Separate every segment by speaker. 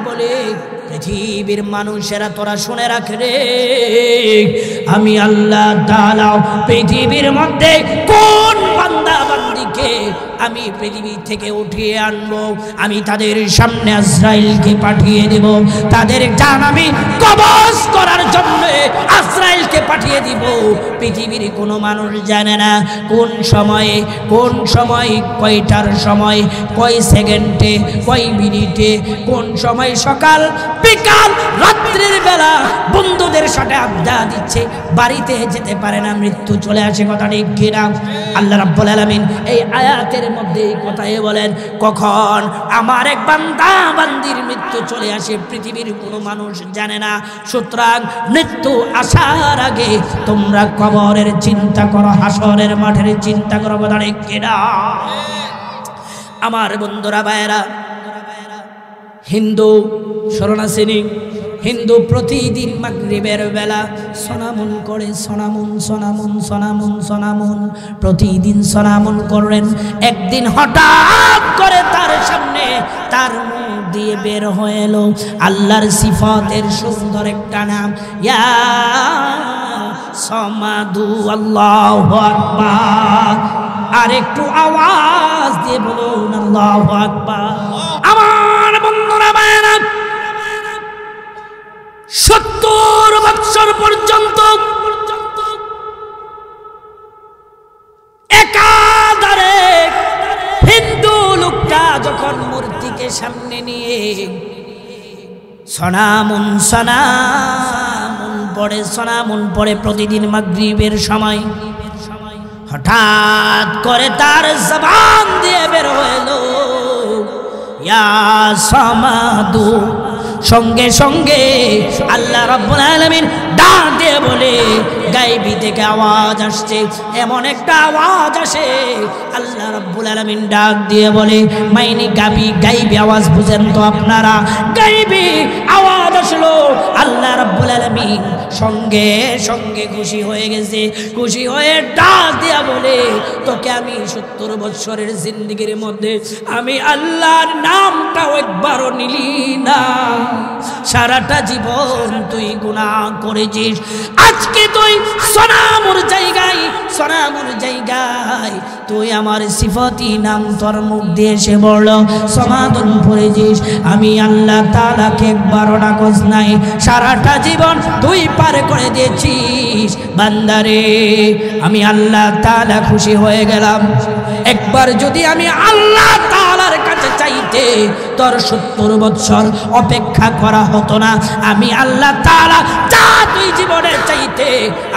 Speaker 1: বলে, পৃথিবীর মানুষেরা তোরা শুনে রাখ রে, আমি আল্লাহ তাআলা পৃথিবীর মধ্যে কোন বান্দা বান্দিকে আমি পৃথিবী থেকে উঠিয়ে আনবো, আমি তাদের সামনে আজরাইলকে পাঠিয়ে দেব, তাদের জান আমি কবজ করার জন্য আজরাইলকে পাঠিয়ে দিব। পৃথিবীর কোনো মানুষ জানে না কোন সময় কয়টার সময়, কয় সেকেন্ডে, কয় মিনিটে, কোন সময় সকাল বিকাল রাত্রির বেলা বন্ধুদের সাথে আড্ডা দিচ্ছে, বাড়িতে যেতে পারে না, মৃত্যু চলে আসে। কথা ঠিক কিনা? আল্লাহ রাব্বুল আলামিন এই আয়াতের মধ্যে এই কথাই বলেন, কখন আমার এক বান্দা বান্দির মৃত্যু চলে আসে পৃথিবীর কোনো মানুষ জানে না। সুতরাং মৃত্যু আসার আগে তোমরা কবরের চিন্তা করো, হাসরের মাঠের চিন্তা করো। কথা ঠিক কিনা? আমার বন্ধুরা ভাইয়েরা, হিন্দু শরণাসিনী হিন্দু প্রতিদিন মাগরিবের বেলা সোনামুন করে, সোনামুন প্রতিদিন সোনামুন করেন। একদিন হঠাৎ করে তার সামনে তার মুখ দিয়ে বের হয়ে এলো আল্লাহর সিফাতের সুন্দর একটা নাম, ইয়া সামাদু আল্লাহু আকবার। আর একটু আওয়াজ দিয়ে বলুন আল্লাহু আকবার। আমার বন্ধুরা ভাইয়েরা, 70 বছর পর্যন্ত একাধারে হিন্দু লোকটা যখন মূর্তিকে সামনে নিয়ে সোনামুন পড়ে প্রতিদিন মাগরিবের সময়, হঠাৎ করে তার জবান দিয়ে বের হলো ইয়া সামাদু। সঙ্গে সঙ্গে আল্লাহ রাব্বুল আলামিন ডাক দিয়ে বলে, গায়বী থেকে আওয়াজ আসছে, এমন একটা আওয়াজ আসে আল্লাহ রাব্বুল আলামিন ডাক দিয়ে বলে, মাইনি গায়বী আওয়াজ বুঝেন তো আপনারা? গায়বী আওয়াজ আসলো, আল্লাহ রাব্বুল আলামিন সঙ্গে সঙ্গে খুশি হয়ে গেছে, খুশি হয়ে ডাক দিয়া বলে, তোকে আমি 70 বছরের জিন্দেগির মধ্যে আমি আল্লাহর নামটাও একবারও নিলি না, সারাটা জীবন তুই গুনাহ করেছিস, আজকে তুই সোনামুর জায়গায় তুই আমার সিফাতি নাম তোর মুখ দিয়ে এসে বলল সমাধান করেছিস, আমি আল্লাহ তাআলাকে একবারও ডাকস নাই, সারাটা জীবন তুই পার করে দিয়েছিস। বান্দারে, আমি আল্লাহ তাআলা খুশি হয়ে গেলাম, একবার যদি আমি আল্লাহ তাআলার কাছে চাইতে তোর 70 বছর অপেক্ষা করা হতো না, আমি আল্লাহ তাআলা যা তুই জীবনে চাইতে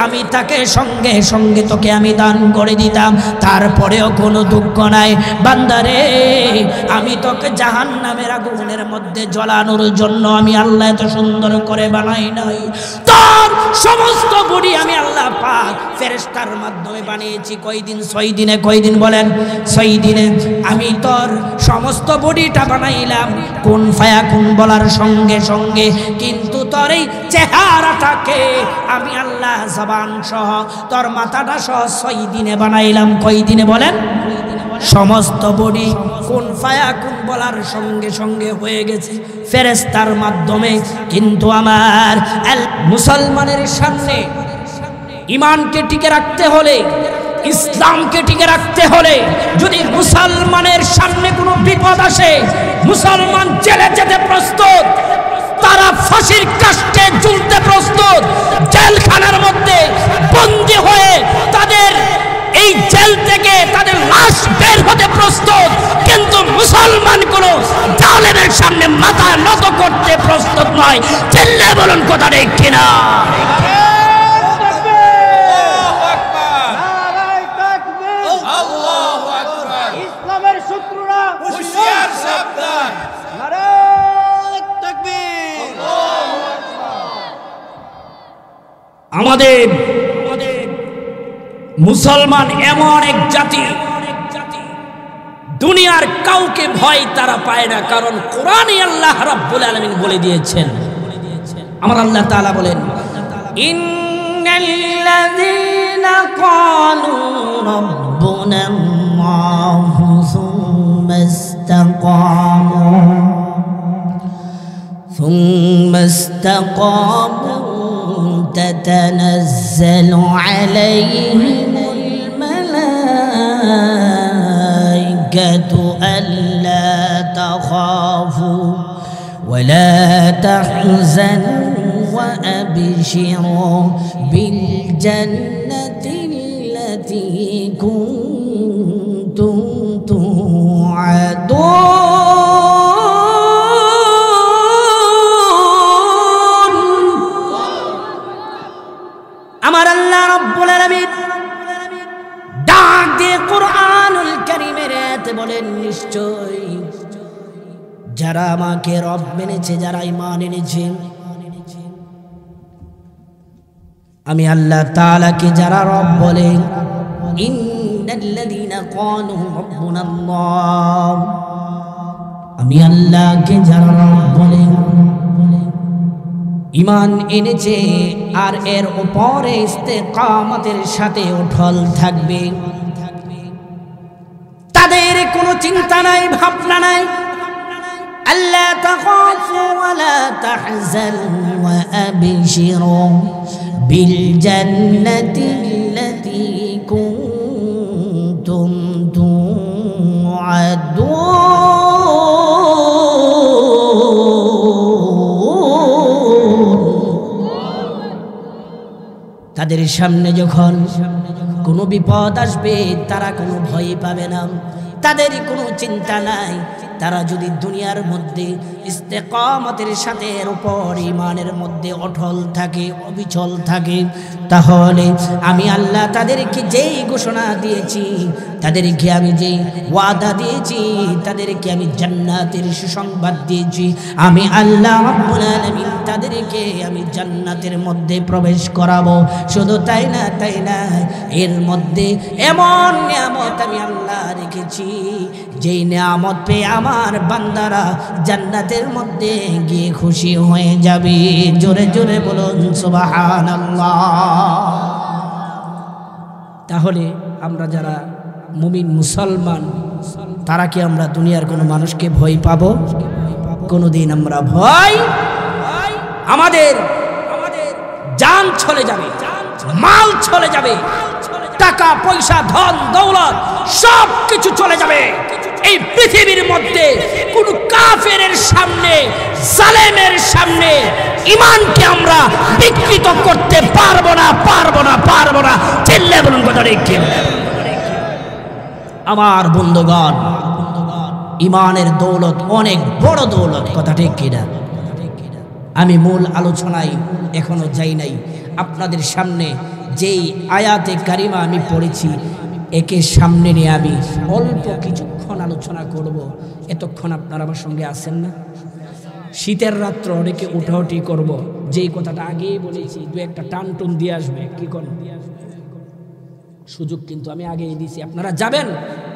Speaker 1: আমি তাকে সঙ্গে সঙ্গে তোকে আমি দান করে দিতাম, তারপরেও কোনো দুঃখ নাই। বান্দারে, আমি তোকে জাহান্নামের আগুনের মধ্যে জ্বলানোর জন্য আমি আল্লাহ এত সুন্দর করে বানাই নাই, তোর সমস্ত বডি আমি আল্লাহ পাক ফেরেশতার মাধ্যমে বানিয়েছি। কয়দিন? 6 দিনে। কয়দিন বলেন? 6 দিনে আমি তোর সমস্ত বডিটা বানাইলাম কোন ফায়াকুন বলার সঙ্গে সঙ্গে, কিন্তু তোর এই চেহারাটাকে আমি আল্লাহ জবান সহ তোর মাথাটা সহ 6 দিনে বানাইলাম। কয় দিনে বলেন? সমস্ত বডি কোন ফায়াকুন বলার সঙ্গে সঙ্গে হয়ে গেছে ফেরেশতার মাধ্যমে। কিন্তু আমার মুসলমানের সামনে ঈমানকে টিকে রাখতে হলে, ইসলামকে টিকে রাখতে হলে, যদি মুসলমানের সামনে কোনো বিপদ আসে, মুসলমান জেলে যেতে প্রস্তুত, তারা ফাঁসির কাস্টে ঝুলতে প্রস্তুত, জেলখানার মধ্যে বন্দী হয়ে তাদের এই জেল থেকে তাদের লাশ বের হতে প্রস্তুত, কিন্তু মুসলমান কোন জালেমের সামনে মাথা নত করতে প্রস্তুত নয়। চিল্লে বলুন কথা ঠিক কিনা? আমাদের মুসলমান এমন এক জাতি, দুনিয়ার কাউকে ভয় তারা পায় না, কারণ কোরআনে আল্লাহ রাব্বুল আলামিন বলে দিয়েছেন। আমার আল্লাহ তাআলা বলেন, ইন্নাল্লাযীনা ক্বালু রাব্বুনাল্লাহু সুম্মা ইসতাকামু ثم استقاموا تتنزل عليهم الملائكة ألا تخافوا ولا تحزنوا وأبشروا بالجنة التي كنتم توعدون আমার আল্লাহ রাব্বুল আলামিন ডাক দিয়ে কুরআনুল কারীমের আয়াতে বলেন নিশ্চয় যারা আমাকে রব মেনেছে, যারা ঈমান এনেছে, আমি আল্লাহ তাআলাকে যারা রব বলে, ইন্নাল্লাযীনা ক্বালু রাব্বুনাল্লাহ, আমি আল্লাহকে যারা রব বলে, ঈমান এনেছে আর এর উপরে ইস্তেকামতের সাথে অটল থাকবে, তাদের কোনো চিন্তা নাই, ভাবনা নাই, ألا تخافوا ولا تحزنوا وأبشروا بالجنة التي كنتم توعدون তাদের সামনে যখন কোনো বিপদ আসবে তারা কোনো ভয় পাবে না, তাদের কোনো চিন্তা নাই। তারা যদি দুনিয়ার মধ্যে ইস্তেকামতের সাথে এর উপর ঈমানের মধ্যে অটল থাকে, অবিচল থাকে, তাহলে আমি আল্লাহ তাদেরকে যেই ঘোষণা দিয়েছি, তাদেরকে আমি যেই ওয়াদা দিয়েছি, তাদেরকে আমি জান্নাতের সুসংবাদ দিয়েছি, আমি আল্লাহ রাব্বুল আলামিন তাদেরকে আমি জান্নাতের মধ্যে প্রবেশ করাবো। শুধু তাই না, এর মধ্যে এমন নিয়ামত আমি আল্লাহ রেখেছি, যেই নিয়ামত পেয়ে আমার বান্দারা জান্নাতের মধ্যে গিয়ে খুশি হয়ে যাবে। জোরে জোরে বলুন সুবহানাল্লাহ। তাহলে আমরা যারা মুমিন মুসলমান, তারা কি আমরা দুনিয়ার কোনো মানুষকে ভয় পাবো? কোনোদিন আমরা ভয়, আমাদের জান চলে যাবে, মাল চলে যাবে, টাকা পয়সা ধন দৌলত সব কিছু চলে যাবে। এই পৃথিবীর মধ্যে কোন কাফেরের সামনে, জালেমের সামনে ঈমানকে আমরা বিকৃত করতে পারবো না। চিল্লে বলুন কথা ঠিক। আমার বন্ধুগণ, ঈমানের দৌলত অনেক বড় দৌলত, কথা ঠিক কিনা? আমি মূল আলোচনায় এখনো যাই নাই। আপনাদের সামনে যেই আয়াতে কারিমা আমি পড়েছি, একে সামনে নিয়ে আমি অল্প কিছুক্ষণ আলোচনা করব। এতক্ষণ আপনারা আমার সঙ্গে আছেন না? শীতের রাত্র অনেকে উঠাউঠি করব, যেই কথাটা আগেই বলেছি, দু একটা টান টুন দিয়ে আসবে। কি কোন সুযোগ কিন্তু আমি আগেই দিয়েছি, আপনারা যাবেন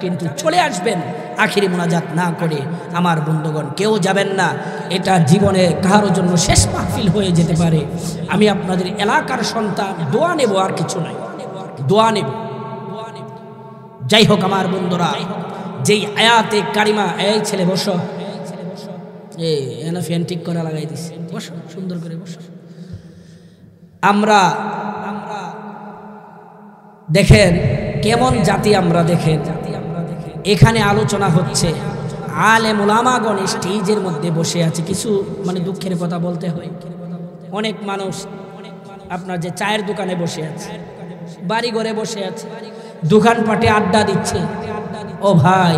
Speaker 1: কিন্তু চলে আসবেন আখিরি মুনাজাত না করে। আমার বন্ধুগণ, কেউ যাবেন না, এটা জীবনে কারোর জন্য শেষ মাহফিল হয়ে যেতে পারে। আমি আপনাদের এলাকার সন্তান, দোয়া নেব, আর কিছু নাই, দোয়া নেব। যাই হোক আমার বন্ধুরা, যেই আয়াতে কারিমা, এই ছেলে বসো, এনা ফ্যান ঠিক করে লাগাই দিছি, বসো, সুন্দর করে বসো। আমরা দেখেন কেমন জাতি আমরা, দেখেন এখানে আলোচনা হচ্ছে, আলেম উলামাগণ স্টেজের মধ্যে বসে আছে। কিছু দুঃখের কথা বলতে হয়, অনেক মানুষ আপনার যে চায়ের দোকানে বসে আছে, বাড়ি ঘরে বসে আছে, দোকানপাটে আড্ডা দিচ্ছে। ও ভাই,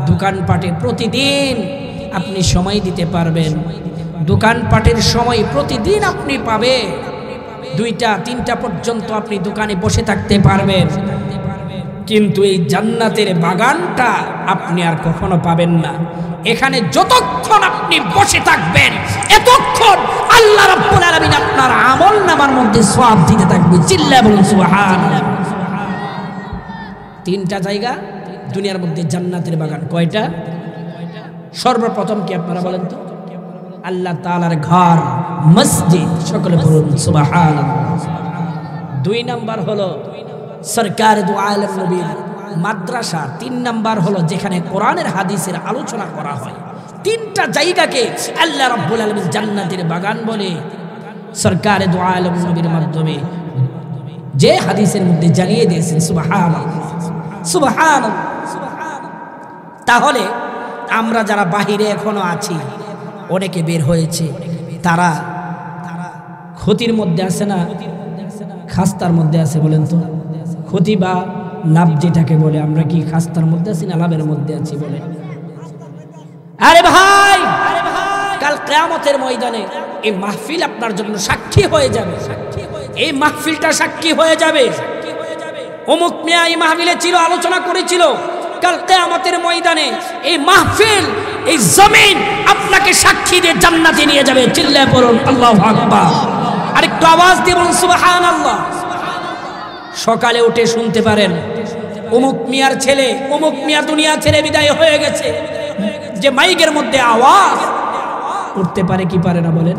Speaker 1: দোকানপাটে প্রতিদিন আপনি সময় দিতে পারবেন, দোকানপাটের সময় প্রতিদিন আপনি পাবেন, 2টা 3টা পর্যন্ত আপনি দোকানে বসে থাকতে পারবেন, কিন্তু এই জান্নাতের বাগানটা আপনি আর কখনো পাবেন না। এখানে যতক্ষণ আপনি বসে থাকবেন, এতক্ষণ আল্লাহ রাব্বুল আলামিন আপনার আমলনামার মধ্যে সওয়াব দিতে থাকবে। চিল্লায়ে বলুন সুবহানাল্লাহ। 3টা জায়গা দুনিয়ার মধ্যে জান্নাতের বাগান। কয়টা? সর্বপ্রথম কি আপনারা বলেন তো? আল্লাহ তাআলার ঘর, মসজিদ। সকলে বলুন সুবহানাল্লাহ। 2 নাম্বার হলো সরকার দু আলম নবীর মাদ্রাসা। 3 নাম্বার হলো যেখানে কোরআনের হাদিসের আলোচনা করা হয়। তিনটা জায়গাকে আল্লাহ রাব্বুল আলামিন জান্নাতের বাগান বলে সরকারে দু আলম নবীর মাধ্যমে যে হাদিসের মধ্যে জানিয়ে দিয়েছেন। সুবহানাল্লাহ, সুবহানাল্লাহ। তাহলে আমরা যারা বাহিরে এখনো আছি, অনেকে বের হয়েছে, তারা ক্ষতির মধ্যে আছে না খাস্তার মধ্যে আছে? বলেন তো, ক্ষতি বা লাভ যেটাকে বলে, আমরা কি খাস্তার মধ্যে আছি না লাভের মধ্যে আছি? বলে আরে ভাই, কাল কিয়ামতের ময়দানে এই মাহফিল আপনার জন্য সাক্ষী হয়ে যাবে। এই মাহফিলটা সাক্ষী হয়ে যাবে। অমুক মিয়া এই মাহফিলে ছিল, আলোচনা করেছিল। কাল কিয়ামতের ময়দানে এই মাহফিল, এই জমিন আপনাকে সাক্ষী দিয়ে জান্নাতে নিয়ে যাবে। চিল্লায়ে পড়ুন আল্লাহু আকবার। আরেকটু আওয়াজ দিয়ে বলুন সুবহানাল্লাহ। সকালে উঠে শুনতে পারেন অমুক মিয়ার ছেলে, অমুক মিয়া দুনিয়া ছেড়ে বিদায় হয়ে গেছে। যে মাইকের মধ্যে আওয়াজ উঠতে পারে কি পারে না? বলেন,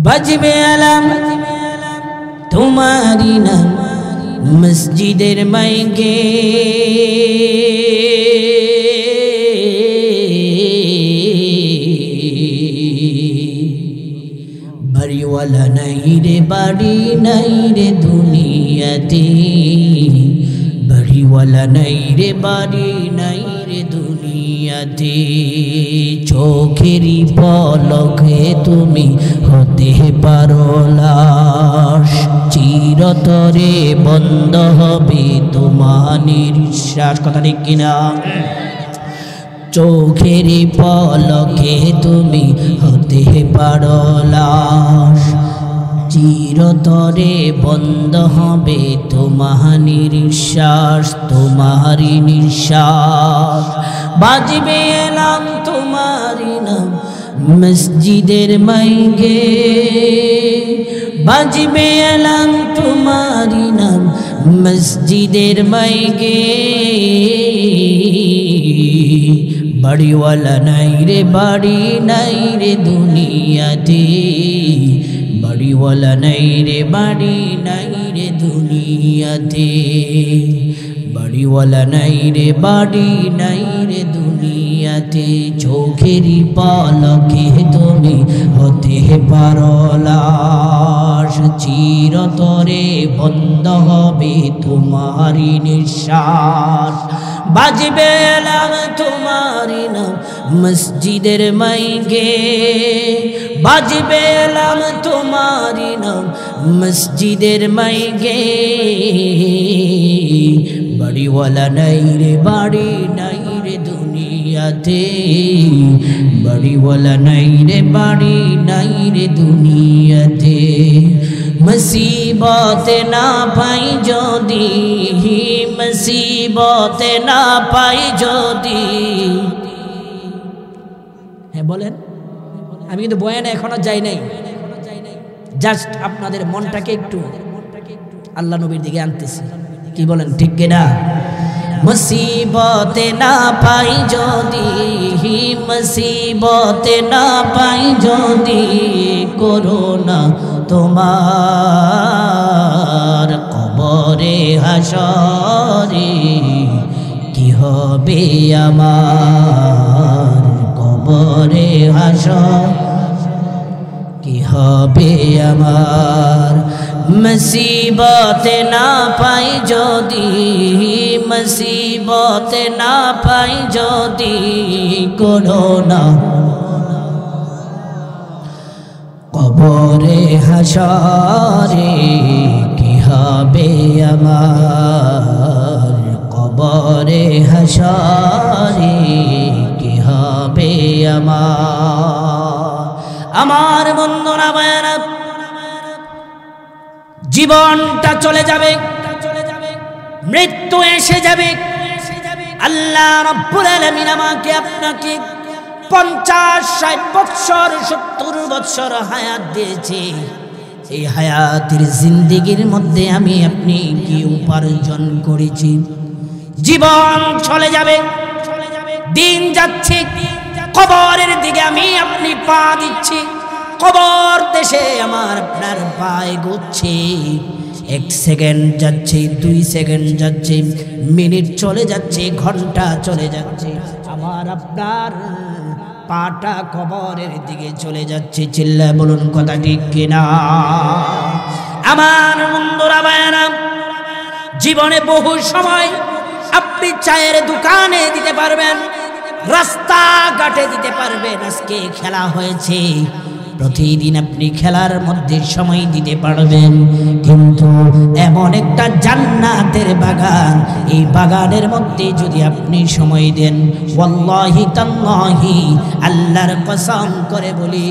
Speaker 1: বাজবে আলাম তোমারি নাম মসজিদের মাইকে, বাড়িওয়ালা নাই রে বাড়ি নাই রে দুনিয়াতে, বাড়িওয়ালা নাই রে বাড়ি নাই রে দুনিয়াতে। চোখেরই পলকে তুমি হতে পারো লাশ, চিরতরে বন্ধ হবে তোমার নিঃশ্বাস। কথা ঠিক কিনা? চোখেরই পলকে তুমি হতে পারো লাশ, চিরতরে বন্ধ হবে তোমার নিঃশ্বাস, তোমারই নিঃশ্বাস। বাজবে এলাম তোমারই নাম মসজিদের মাইকে, বাজবে এলাম তোমারই নাম মসজিদের মাইকে। বাড়িওয়ালা নাই রে বাড়ি নাই রে দুনিয়াতে, বাড়িওয়ালা নাই রে বাড়ি নাই রে দুনিয়াতে, বাড়িওয়ালা নাই রে বাড়ি নাই রে দুনিয়াতে। চোখেরই পলকে তুমি হতে পারো লাশ, চিরতরে বন্ধ হবে তোমারই নিঃশ্বাস। বাজবে এলাম তোমারই নাম মসজিদের মাইকে, বাজবে এলাম তোমারই নাম মসজিদের মাইকে। বাড়িওয়ালা নাই রে বাড়ি নাই রে দুনিয়াতে, বাড়িওয়ালা নাই রে বাড়ি নাই রে দুনিয়াতে। মুসিবতে না পাই যদি, মুসিবতে না পাই যদি। হ্যাঁ বলেন, আমি কিন্তু বয়ানে এখনো যাই নাই, জাস্ট আপনাদের মনটাকে একটু আল্লাহ নবীর দিকে আনতেছি। কি বলেন, ঠিক কিনা? মুসিবতে না পাই যদি, মুসিবতে না পাই যদি, করোনা তোমার কবরে হাসরে কি হবে আমার, কবরে হাসর কি হবে আমার। মুসিবতে না পাই যদি, মুসিবতে না পাই যদি, করোনা কবরে হাসরে কি হবে আমার, কবরে হাসরে কি হবে আমার। বন্ধুরা ভাইরা, জীবনটা চলে যাবে, মৃত্যু এসে যাবে। আল্লাহ রাব্বুল আলামিন আমাকে আপনাকে 50-60 বছর 70 বছর হায়াত দিয়েছে। এই হায়াতের জিন্দেগির মধ্যে আমি আপনি কি উপার্জন করেছি? জীবন চলে যাবে, দিন যাচ্ছে, কবরের দিকে আমি আপনি পা দিচ্ছি, কবর দেশে আমার আপনার পায়ে ঘুরছে। 1 সেকেন্ড যাচ্ছে, 2 সেকেন্ড যাচ্ছে, মিনিট চলে যাচ্ছে, ঘন্টা চলে যাচ্ছে, আমার আপনার পাটা কবরের দিকে চলে যাচ্ছে। চিল্লায় বলুন কথা ঠিক কিনা? আমার বন্ধুরা ভাইয়েরা, জীবনে বহু সময় আপনি চায়ের দোকানে দিতে পারবেন, রাস্তাঘাটে দিতে পারবেন। আজকে খেলা হয়েছে, প্রতিদিন আপনি খেলার মধ্যে সময় দিতে পারবেন, কিন্তু এমন একটা জান্নাতের বাগান, এই বাগানের মধ্যে যদি আপনি সময় দেন, ওয়াল্লাহি তাল্লাহি আল্লাহর কসম করে বলি,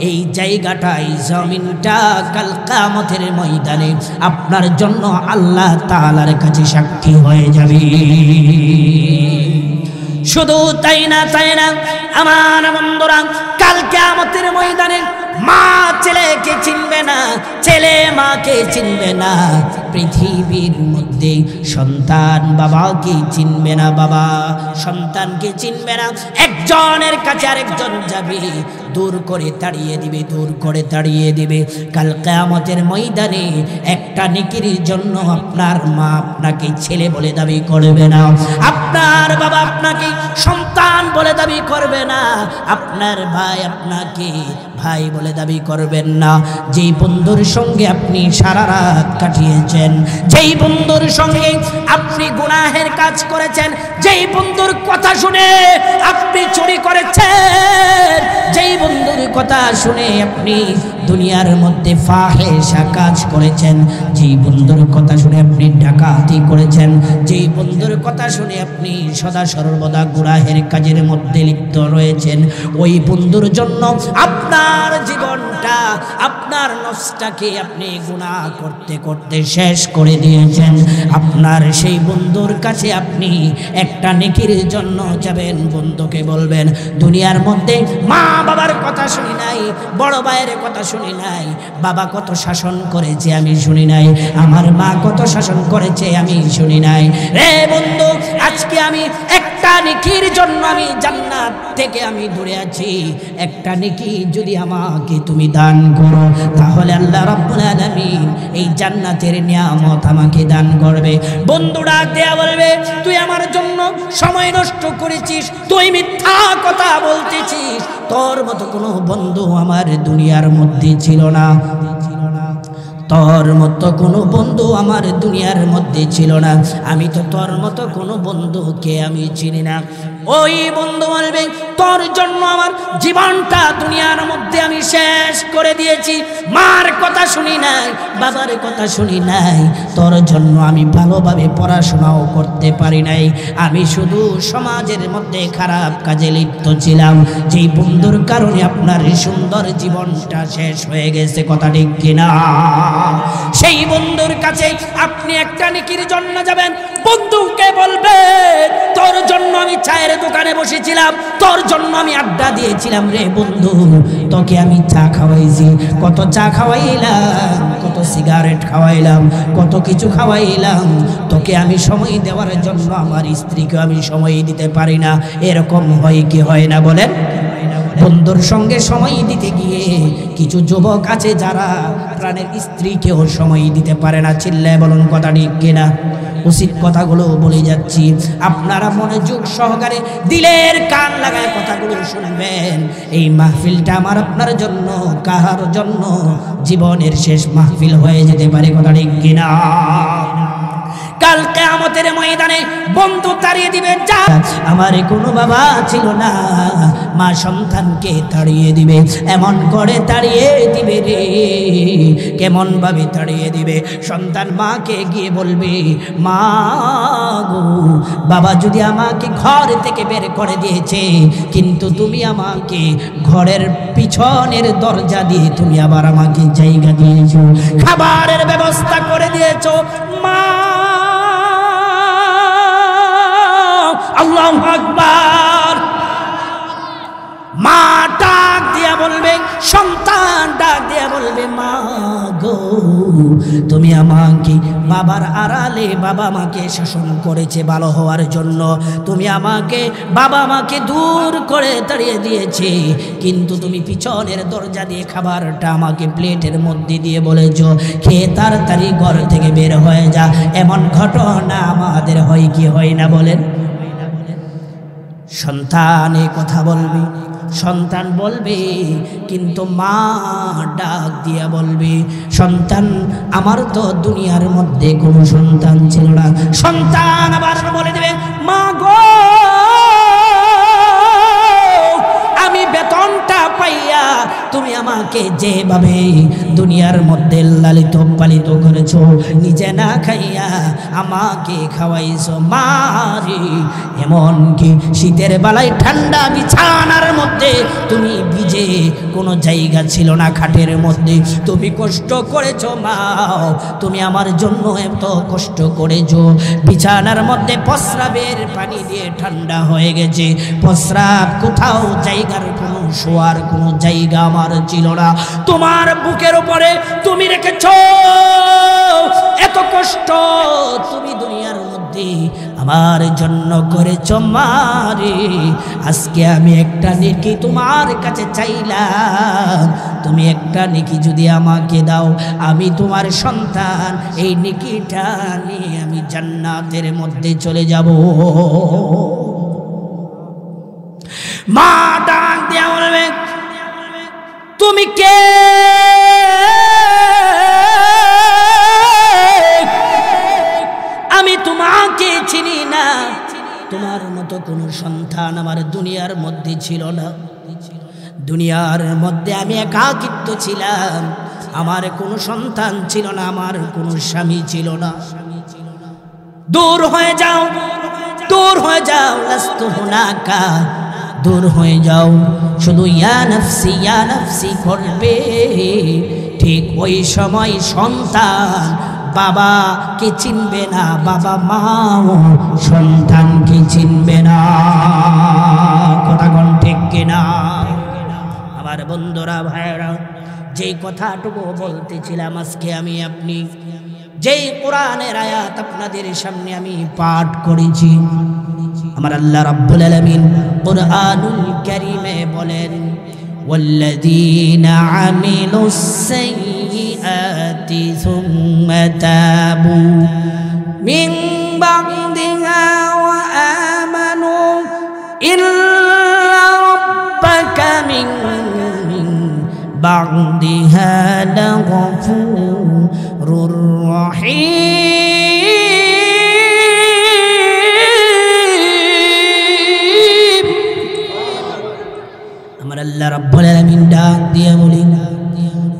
Speaker 1: এই জায়গাটা, এই জমিনটা কাল কিয়ামতের ময়দানে আপনার জন্য আল্লাহ তাআলার কাছে সাক্ষী হয়ে যাবে। শুধু তাই না আমার বন্ধুরা, কাল কিয়ামতের ময়দানে মা ছেলেকে চিনবে না, ছেলে মাকে চিনবে না, পৃথিবীর মধ্যে সন্তান বাবাকে চিনবে না, বাবা সন্তানকে চিনবে না। একজনের কাছে আরেকজন যাবে, দূর করে তাড়িয়ে দিবে, দূর করে তাড়িয়ে দিবে। কাল কিয়ামতের ময়দানে একটা নেকির জন্য আপনার মা আপনাকে ছেলে বলে দাবি করবে না, আপনার বাবা আপনাকে সন্তান বলে দাবি করবে না, আপনার ভাই আপনাকে ভাই বলে দাবি করবেন না। যেই বন্ধুর সঙ্গে আপনি সারা রাত কাটিয়েছেন, যেই বন্ধুর সঙ্গে আপনি গুনাহের কাজ করেছেন, যেই বন্ধুর কথা শুনে আপনি চুরি করেছেন, যেই বন্ধুর কথা শুনে আপনি দুনিয়ার মধ্যে ফাহেশা কাজ করেছেন, যেই বন্ধুর কথা শুনে আপনি ডাকাতি করেছেন, যেই বন্ধুর কথা শুনে আপনি সদা সর্বদা গুনাহের কাজের মধ্যে লিপ্ত রয়েছেন, ওই বন্ধুর জন্য আপনার জীবনটা, আপনার নফসটাকে আপনি গুনাহ করতে করতে শেষ করে দিয়েছেন। আপনার সেই বন্ধুর কাছে আপনি একটা নেকির জন্য যাবেন, বন্ধুকে বলবেন, দুনিয়ার মধ্যে মা বাবার কথা শুনি নাই, বড় ভাইয়ের কথা শুনি নাই, বাবা কত শাসন করেছে আমি শুনি নাই, আমার মা কত শাসন করেছে আমি শুনি নাই। রে বন্ধু, আজকে আমি একটা নেকির জন্য আমি জান্নাত থেকে আমি দূরে আছি। একটা নেকি যদি আমাকে তুমি দান করো, তাহলে আল্লাহ রাব্বুল আলামিন এই জান্নাতের নিয়ামত আমাকে দান করবে। বন্ধু ডাক দেয়া বলবে, তুই আমার জন্য সময় নষ্ট করেছিস, তুই মিথ্যা কথা বলতেছিস, তোর মতো কোনো বন্ধু আমার দুনিয়ার মধ্যে ছিল না, তোর মতো কোনো বন্ধু আমার দুনিয়ার মধ্যে ছিল না, আমি তো তোর মতো কোনো বন্ধুকে আমি চিনি না। ওই বন্ধু বলবে, তোর জন্য আমার জীবনটা দুনিয়ার মধ্যে আমি শেষ করে দিয়েছি, মার কথা শুনি নাই, বাবার কথা শুনি নাই, তোর জন্য আমি ভালোভাবে পড়াশোনাও করতে পারি নাই, আমি শুধু সমাজের মধ্যে খারাপ কাজে লিপ্ত ছিলাম। যেই বন্ধুর কারণে আপনার সুন্দর জীবনটা শেষ হয়ে গেছে, কথা ঠিক কিনা? সেই বন্ধুর কাছে আপনি একটা নেকির জন্য যাবেন, বন্ধুকে বলবেন, তোর জন্য আমি চায়ের দোকানে বসেছিলাম, তোর জন্য আমি আড্ডা দিয়েছিলাম, রে বন্ধু তোকে আমি চা খাওয়াইছি, কত চা খাওয়াইলাম, কত সিগারেট খাওয়াইলাম, কত কিছু খাওয়াইলাম, তোকে আমি সময় দেওয়ার জন্য আমার স্ত্রীকে আমি সময় দিতে পারি না। এরকম হয় কি হয় না বলেন? বন্ধুর সঙ্গে সময় দিতে গিয়ে কিছু যুবক আছে যারা প্রাণের স্ত্রীকেও সময় দিতে পারে না। চিল্লায় বলুন কথা ঠিক কিনা? উচিত কথাগুলো বলে যাচ্ছি, আপনারা মনোযোগ সহকারে দিলের কান লাগায় কথাগুলো শুনবেন। এই মাহফিলটা আমার আপনার জন্য, কাহার জন্য জীবনের শেষ মাহফিল হয়ে যেতে পারে, কথা ঠিক কিনা? কাল কিয়ামতের ময়দানে বন্ধু তাড়িয়ে দিবে, যা আমার কোনো বাবা ছিল না, মা সন্তানকে তাড়িয়ে দিবে, এমন করে তাড়িয়ে দিবে রে, কেমন ভাবে তাড়িয়ে দিবে? সন্তান মাকে গিয়ে বলবে, মা গো, বাবা যদি আমাকে ঘর থেকে বের করে দিয়েছে, কিন্তু তুমি আমাকে ঘরের পিছনের দরজা দিয়ে তুমি আবার আমাকে জায়গা দিয়েছো, খাবারের ব্যবস্থা করে দিয়েছো, মা। আল্লাহু আকবার। মা ডাক দিয়া বলবে, সন্তান ডাক দিয়া বলবে, মা গো তুমি আমাকে বাবার আড়ালে বাবা মাকে শাসন করেছে ভালো হওয়ার জন্য, তুমি আমাকে বাবা মাকে দূর করে তাড়িয়ে দিয়েছে, কিন্তু তুমি পিছনের দরজা দিয়ে খাবারটা আমাকে প্লেটের মধ্যে দিয়ে বলেছ খেয়ে তাড়াতাড়ি ঘর থেকে বের হয়ে যা। এমন ঘটনা আমাদের হয় কি হয় না বলেন? সন্তান এ কথা বলবে, সন্তান বলবে, কিন্তু মা ডাক দিয়া বলবে, সন্তান আমার তো দুনিয়ার মধ্যে কোনো সন্তান ছিল না। সন্তান আবার বলে দেবে, মা গো আমি বেতনটা পাইয়া তুমি আমাকে যেভাবে দুনিয়ার মধ্যে লালিত পালিত করেছো, নিজে না খাইয়া আমাকে খাওয়াইছো মারি, এমনকি শীতের বেলায় ঠান্ডা বিছানার মধ্যে তুমি ভিজে কোনো জায়গা ছিল না খাটের মধ্যে, তুমি কষ্ট করেছো মা, তুমি আমার জন্য এত কষ্ট করেছো। বিছানার মধ্যে প্রস্রাবের পানি দিয়ে ঠান্ডা হয়ে গেছে, প্রস্রাব কোথাও জায়গার কোনো শোয়ার কোনো জায়গা আমার ছিল না, তোমার বুকের উপরে তুমি রেখেছো এত কষ্ট, তুমি দুনিয়ার মধ্যে আমার জন্য করেছো মারে। আজকে আমি একটা নেকি তোমার কাছে চাইলাম, তুমি একটা নেকি যদি আমাকে দাও, আমি তোমার সন্তান, এই নেকিটা নিয়ে আমি জান্নাতের মধ্যে চলে যাব। মা ডাক দিয়া বলবে, তুমি কে? আমি তোমাকে চিনি না, তোমার মতো কোনো সন্তান আমার দুনিয়ার মধ্যে ছিল না, দুনিয়ার মধ্যে আমি একাকিত্ব ছিলাম, আমার কোনো সন্তান ছিল না, আমার কোনো স্বামী ছিল না। দূর হয়ে যাও, দূর হয়ে যাও, লাস্তু হুনাকা, দূর হয়ে যাও, শুধু ইয়া নাফসি করবে। ঠিক ওই সময় সন্তান বাবাকে চিনবে না, বাবা মাও সন্তানকে চিনবে না। কথা কোন ঠিক কিনা? আমার বন্ধুরা ভাইরা, যেই কথাটুকু বলতেছিলাম আজকে আমি আপনি, যেই কোরআনের আয়াত আপনাদের সামনে আমি পাঠ করেছি, আমার আল্লাহ রাব্বুল আলামিন কুরআনুল কারীমে বলেন, ওয়াল্লাযীনা আমিলুস সাইয়্যাতি সুম্মা তাবু মিন বা'দিহা ওয়া আমানু ইল্লা রাব্বাকা মিন বা'দিহা লাগফুরুর রহিম। আমার আল্লাহ রাব্বুল আলামিন ডাক দিয়ে বলেন,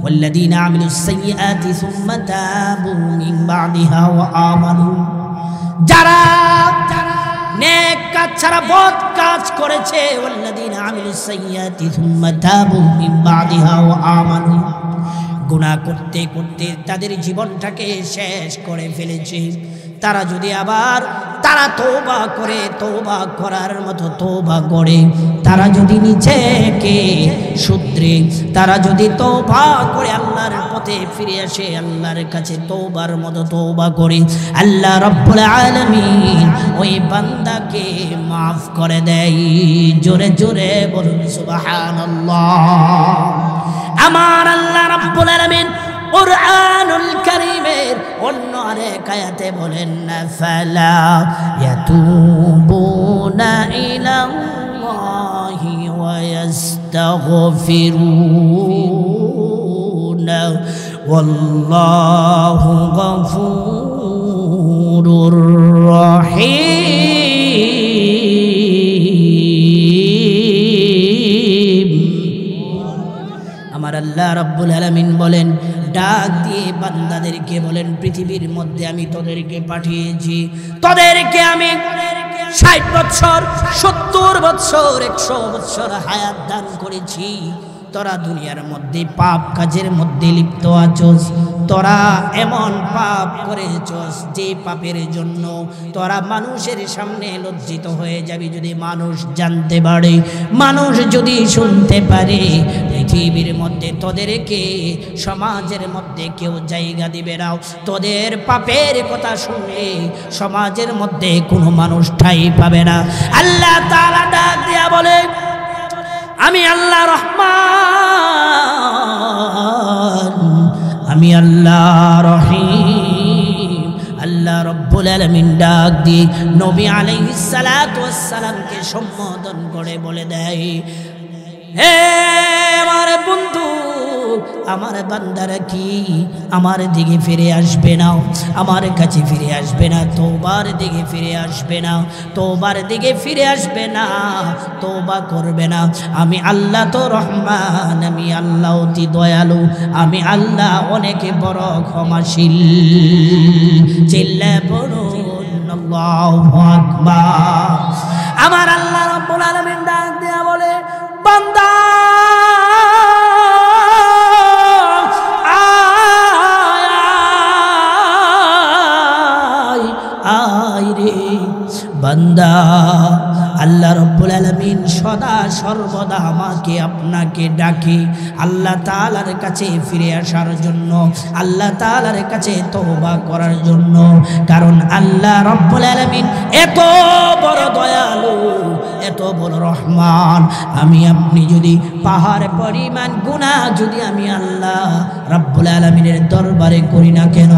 Speaker 1: ওয়াল্লাযীনা আমিলুস সাইয়্যাতি সুম্মা তাবু মিন বা'দিহা ওয়া আমানু, যারা নেক কাজ ছাড়া বদ কাজ করেছে, ওয়াল্লাযীনা আমিলুস সাইয়্যাতি সুম্মা তাবু মিন বা'দিহা ওয়া আমানু, গুনাহ করতে করতে তাদের জীবনটাকে শেষ করে ফেলেছে, তারা যদি আবার তারা তওবা করে, তওবা করার মতো তওবা করে, তারা যদি নিজেকে শুধরে, তারা যদি তওবা করে আল্লাহর পথে ফিরে আসে, আল্লাহর কাছে তওবার মতো তওবা করে, আল্লাহ রাব্বুল আলামিন ওই বান্দাকে মাফ করে দেয়। জোরে জোরে বলুন সুবহানাল্লাহ। আমার আল্লাহ রাব্বুল আলামিন কুরআনুল কারীমের অন্য আরেক আয়াতে বলেন, ফালা ইয়াতুবুনা ইলাল্লাহি ওয়া ইস্তাগফিরুনা ওয়াল্লাহু গফুরুর রহিম। আমার আল্লাহ রাব্বুল আলামিন বলেন, ডাক দিয়ে বান্দাদেরকে বলেন, পৃথিবীর মধ্যে আমি তোদেরকে পাঠিয়েছি, তোদেরকে আমি 60 বছর 70 বছর 100 বছর হায়াত দান করেছি, তোরা দুনিয়ার মধ্যে পাপ কাজের মধ্যে লিপ্ত আছস, তোরা এমন পাপ করেছস যে পাপের জন্য তোরা মানুষের সামনে লজ্জিত হয়ে যাবি। যদি মানুষ জানতে পারে, মানুষ যদি শুনতে পারে, পৃথিবীর মধ্যে তোদেরকে সমাজের মধ্যে কেউ জায়গা দিবে না। তোদের পাপের কথা শুনলে সমাজের মধ্যে কোনো মানুষ ঠাঁই পাবে না। আল্লাহ তাআলা ডাক দিয়া বলে, আমি আল্লাহ রহমান, আমি আল্লাহ রহিম। আল্লাহ রব্বুল আলামিন ডাক দিয়ে নবী আলাইহিস সালাতু ওয়াস সালামকে সম্বোধন করে বলে দেয়, হে আমার বন্ধু, আমার বান্দারা কি আমার দিকে ফিরে আসবে না? আমার কাছে ফিরে আসবে না, তওবার দিকে ফিরে আসবে না, তওবার দিকে ফিরে আসবে না, তওবা করবে না। আমি আল্লাহ তো রহমান, আমি আল্লাহ অতি দয়ালু, আমি আল্লাহ অনেক বড় ক্ষমাশীল। চিল্লায়ে পড়ুন আল্লাহু আকবার। আমার আল্লাহ রাব্বুল আলামিন ডাক দিয়া বলে, বান্দা আয় রে বান্দা, আল্লাহ রব্বুল আলামিন সদা সর্বদা আমাকে আপনাকে ডাকে আল্লাহ তাআলার কাছে ফিরে আসার জন্য, আল্লাহ তাআলার কাছে তওবা করার জন্য। কারণ আল্লাহ রব্বুল আলামিন এত বড় দয়ালু, এত বড় রহমান। আমি আপনি যদি পাহাড় পরিমাণ গুনাহ যদি আমি আল্লাহ রব্বুল আলামিনের দরবারে করি না কেন,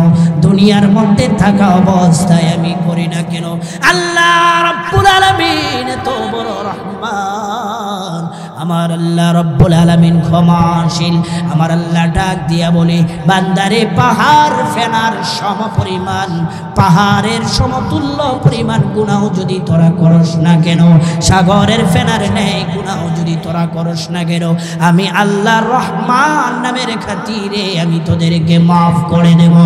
Speaker 1: দুনিয়ার মধ্যে থাকা অবস্থায় আমি করি না কেন, আল্লাহ রব্বুল আলামিন এত বড় রহমান, আমার আল্লাহ রব্বুল আলামিন ক্ষমাশীল। আমার আল্লাহ ডাক দিয়া বলে, বান্দারে পাহাড় ফেনার সম পরিমাণ, পাহাড়ের সমতুল্য পরিমাণ গুনাহ যদি তোরা করস না কেন, সাগরের ফেনার ন্যায় গুনাহ যদি তোরা করস না কেন, আমি আল্লাহ রহমান নামের খাতিরে আমি তোদেরকে মাফ করে দেব।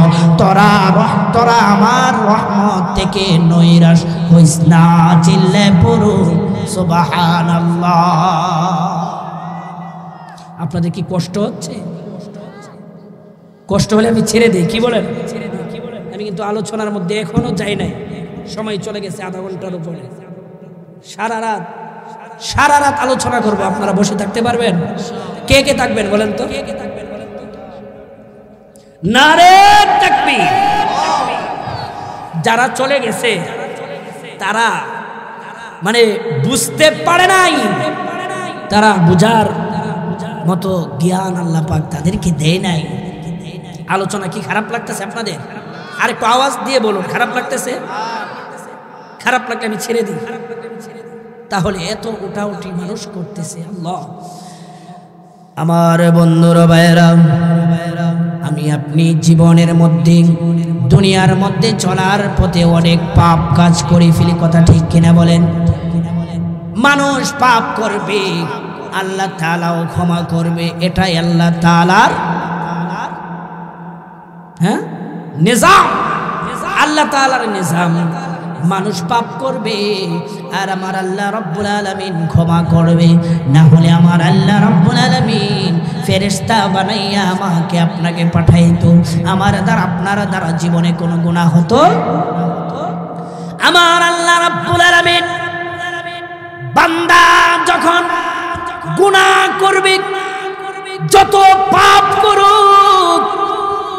Speaker 1: তোরা আমার রহমত থেকে নৈরাশ হইস না। চিল্লে পড়ুন সুবহানাল্লাহ। আপনাদের কি কষ্ট হচ্ছে? কষ্ট হলে আমি ছেড়ে দিই, কি বলেন? আমি কিন্তু আলোচনার মধ্যে এখনো যাই নাই, সময় চলে গেছে আধা ঘন্টার উপরে। সারা রাত আলোচনা করবো, আপনারা বসে থাকতে পারবেন? কে কে থাকবেন বলেন তো? নারে তাকবীর। যারা চলে গেছে তারা মানে বুঝতে পারে নাই, তারা বুঝার মতো জ্ঞান আল্লাহ পাক তাদেরকে দেয় নাই। আলোচনা কি খারাপ লাগতেছে আপনাদের? আরেকটু আওয়াজ দিয়ে বলুন, খারাপ লাগতেছে? খারাপ লাগলে আমি ছেড়ে দিই। তাহলে এত উঠাউঠি মানুষ করতেছে। আল্লাহ, আমার বন্ধুরা ভাইয়েরা, আমি আপনি জীবনের মধ্যে দুনিয়ার মধ্যে চলার পথে অনেক পাপ কাজ করে ফেলি, কথা ঠিক কিনা বলেন? মানুষ পাপ করবে, আল্লাহ তাআলাও ক্ষমা করবে, এটাই আল্লাহ তাআলার নিজাম, আল্লাহ তাআলার নিজাম। মানুষ পাপ করবে আর আমার আল্লাহ রব্বুল আলামিন ক্ষমা করবে, না হলে আমার আল্লাহ রব্বুল আলামিন ফেরেশতা বানাইয়া আমাকে আপনাকে পাঠাইতো, আমার দ্বারা আপনার দ্বারা জীবনে কোনো গুনাহ হতো। আমার আল্লাহ রব্বুল আলামিন বান্দা যখন গুনাহ করবে, যত পাপ করুক,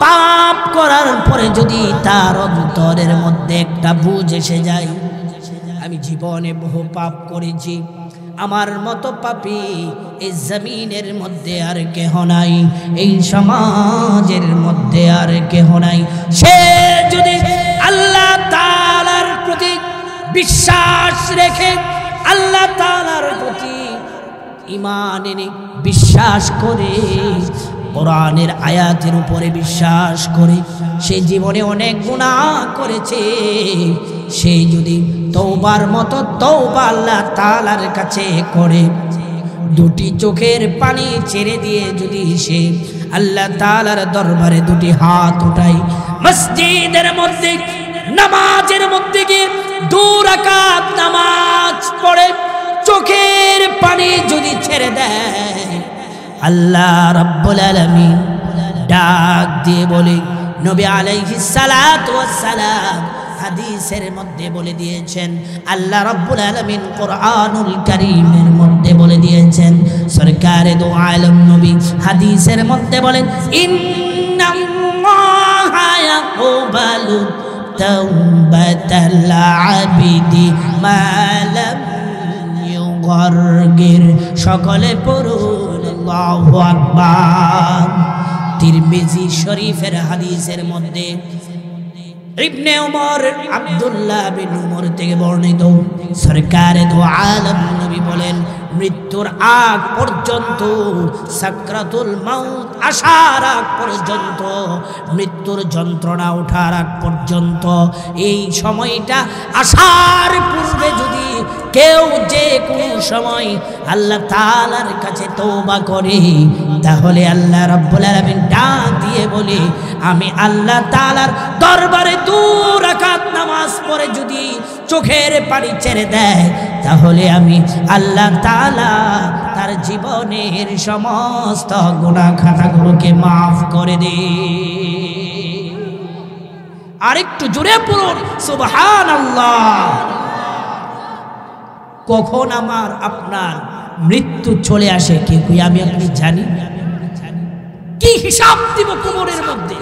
Speaker 1: পাপ করার পরে যদি তার অন্তরের মধ্যে একটা বুঝ এসে যায়, আমি জীবনে বহু পাপ করেছি, আমার মতো পাপী এই জমিনের মধ্যে আর কেহ নাই, এই সমাজের মধ্যে আর কেহ নাই, সে যদি আল্লাহ তাআলার প্রতি বিশ্বাস রেখে, আল্লাহ তাআলার প্রতি ঈমান এনে বিশ্বাস করে, কোরআনের আয়াতের উপরে বিশ্বাস করে, সে জীবনে অনেক গুনাহ করেছে, সে যদি তওবার মতো তওবা আল্লাহ তাআলার কাছে করে, দুটি চোখের পানি ছেড়ে দিয়ে যদি সে আল্লাহ তাআলার দরবারে দুটি হাত উঠায়, মসজিদের মধ্যে নামাজের মধ্যে গিয়ে 2 রাকাত নামাজ পড়ে চোখের পানি যদি ছেড়ে দেয়, আল্লাহ রাব্বুল আলামিন ডাক দিয়ে বলে, নবী আলাইহিস সালাতু ওয়াস সালাম হাদিসের মধ্যে বলে দিয়েছেন, আল্লাহ রাব্বুল আলামিন কোরআনুল কারীমের মধ্যে বলে দিয়েছেন, সরকারে দো আলম নবী হাদিসের মধ্যে বলেন, ইন্নাল্লাহা ইয়াকবালু তাওবাতাল আবিদি মা লাম ইউগারগির। সকলে পড়ুন আল্লাহু আকবার। তিরমিজি শরীফের হাদিসের মধ্যে ইবনে উমর আব্দুল্লাহ বিন উমর থেকে বর্ণিত, সরকারে দো আলম নবী বলেন, মৃত্যুর আগ পর্যন্ত, সাকরাতুল মাউত আসার আগ পর্যন্ত, মৃত্যুর যন্ত্রণা ওঠার আগ পর্যন্ত, এই সময়টা আসার পূর্বে যদি কেউ যে কোনো সময় আল্লাহ তাআলার কাছে তওবা করে, তাহলে আল্লাহ রাব্বুল আলামিন ডাক দিয়ে বলে, আমি আল্লাহ তাআলার দরবারে 2 রাকাত নামাজ পড়ে যদি চোখের পানি ছেড়ে দেয়, তাহলে আমি আল্লাহ তাআলা তার জীবনের সমস্ত গুনাহ খাতাগুলোকে মাফ করে দেয়। আরেকটু জোরে পড়ুন সুবহানাল্লাহ। কখন আমার আপনার মৃত্যু চলে আসে কি আমি আপনি জানি? কি হিসাব দিব কবরের মধ্যে,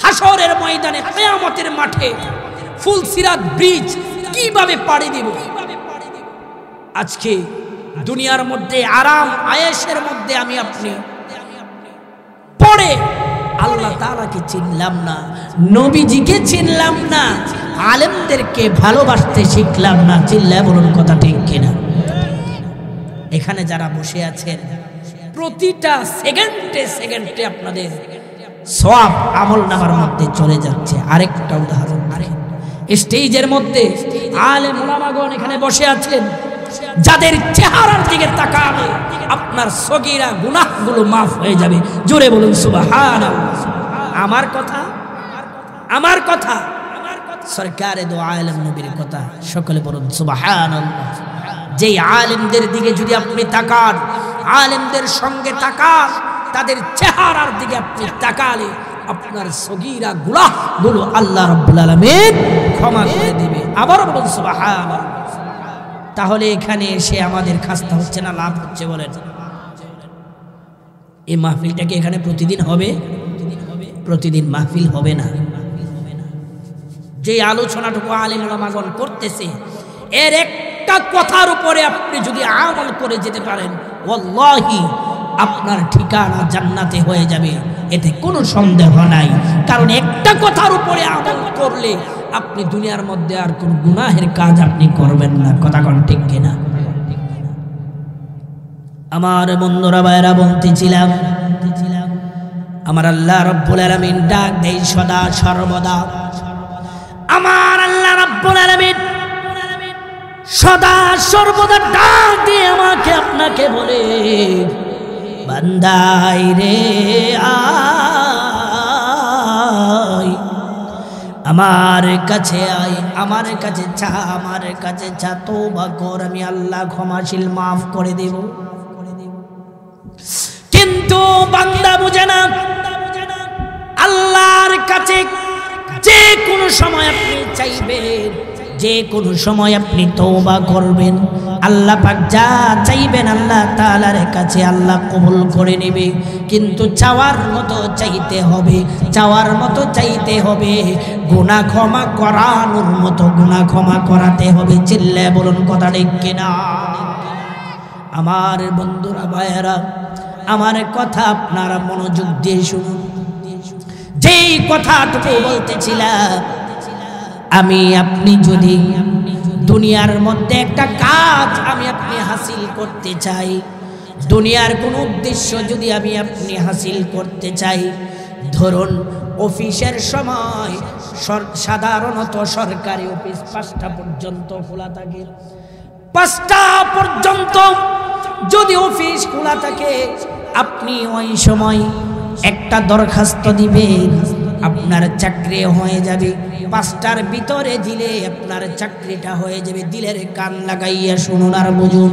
Speaker 1: হাসরের ময়দানে, কিয়ামতের মাঠে, ফুলসিরাত ব্রিজ কিভাবে পাড়ি দিব? আজকে দুনিয়ার মধ্যে আরাম আয়েশের মধ্যে আমি আপনি পড়ে আল্লাহ তাআলাকে চিনলাম না, নবীজিকে চিনলাম না, আলেমদেরকে ভালোবাসতে শিখলাম না। চিল্লায় বলুন কথা ঠিক কিনা? এখানে যারা বসে আছেন, প্রতিটা সেকেন্ডে সেকেন্ডে আপনাদের সওয়াব আমল নামার মধ্যে চলে যাচ্ছে। আরেকটা উদাহরণ, স্টেজের মধ্যে আলেম ওলামাগণ এখানে বসে আছেন, যাদের চেহারার দিকে তাকালে আপনার সগীরা গুনাহগুলো মাফ হয়ে যাবে। জোরে বলুন সুবহানাল্লাহ। আমার কথা সরকারে দো আলম নবীর কথা, সকলে বলুন সুবহানাল্লাহ। যেই আলেমদের দিকে যদি আপনি তাকান, আলেমদের সঙ্গে তাকান, তাদের চেহারার দিকে আপনি তাকালে আপনার সগীরা গুনাহগুলো আল্লাহ রাব্বুল আলামিন ক্ষমা করে দিবে। আবার বলুন সুবহানাল্লাহ। তাহলে এখানে এসে আমাদের খাস্তা হচ্ছে না, লাভ হচ্ছে? বলেন, এই মাহফিলটা কি এখানে প্রতিদিন হবে? প্রতিদিন মাহফিল হবে না। যে আলোচনাটুকু আলেম ওলামাগণ করতেছে, এর একটা কথার উপরে আপনি যদি আমল করে যেতে পারেন, ওয়াল্লাহি আপনার ঠিকানা জান্নাতে হয়ে যাবে, এতে কোনো সন্দেহ নাই। কারণ একটা কথার উপরে আমল করলে আপনি দুনিয়ার মধ্যে আর কোন গুনাহের কাজ আপনি করবেন না। কথা কোন ঠিক কিনা? আমার বন্ধুরা ভাইরা বলতেছিলাম, আমার আল্লাহ রাব্বুল আলামিন ডাক দেয় সদা সর্বদা। আমার আল্লাহ রাব্বুল আলামিন সদা সর্বদা ডাক দিয়ে আমাকে আপনাকে বলে, বান্দাই রে আয়, আমার কাছে আয়, আমার কাছে চা, আমার কাছে চা, তওবা কর, আমি আল্লাহ ক্ষমাশীল, মাফ করে দেব। কিন্তু বান্দা বুঝে না, আল্লাহর কাছে যে কোনো সময় আপনি চাইবেন, যে কোনো সময় আপনি তওবা করবেন, আল্লাহ পাক যা চাইবেন আল্লাহ তাআলার কাছে আল্লাহ কবুল করে নেবে। কিন্তু চাওয়ার মতো চাইতে হবে, চাওয়ার মতো চাইতে হবে, গুনাহ ক্ষমা করানোর মতো গুনাহ ক্ষমা করাতে হবে। চিল্লায় বলুন কথা ঠিক কিনা? আমার বন্ধুরা ভাইয়েরা, আমার কথা আপনারা মনোযোগ দিয়ে শুনুন। যেই কথাটুকু বলতেছিলাম, আমি আপনি যদি দুনিয়ার মধ্যে একটা কাজ আমি আপনি হাসিল করতে চাই, দুনিয়ার কোনো উদ্দেশ্য যদি আমি আপনি হাসিল করতে চাই, ধরুন অফিসের সময় সাধারণত সরকারি অফিস 5টা পর্যন্ত খোলা থাকে, 5টা পর্যন্ত যদি অফিস খোলা থাকে, আপনি ওই সময় একটা দরখাস্ত দিবেন, আপনার চাকরি হয়ে যাবে। 5টার ভিতরে দিলে আপনার চাকরিটা হয়ে যাবে। দিলের কান লাগাইয়া শুনুন আর বুঝুন।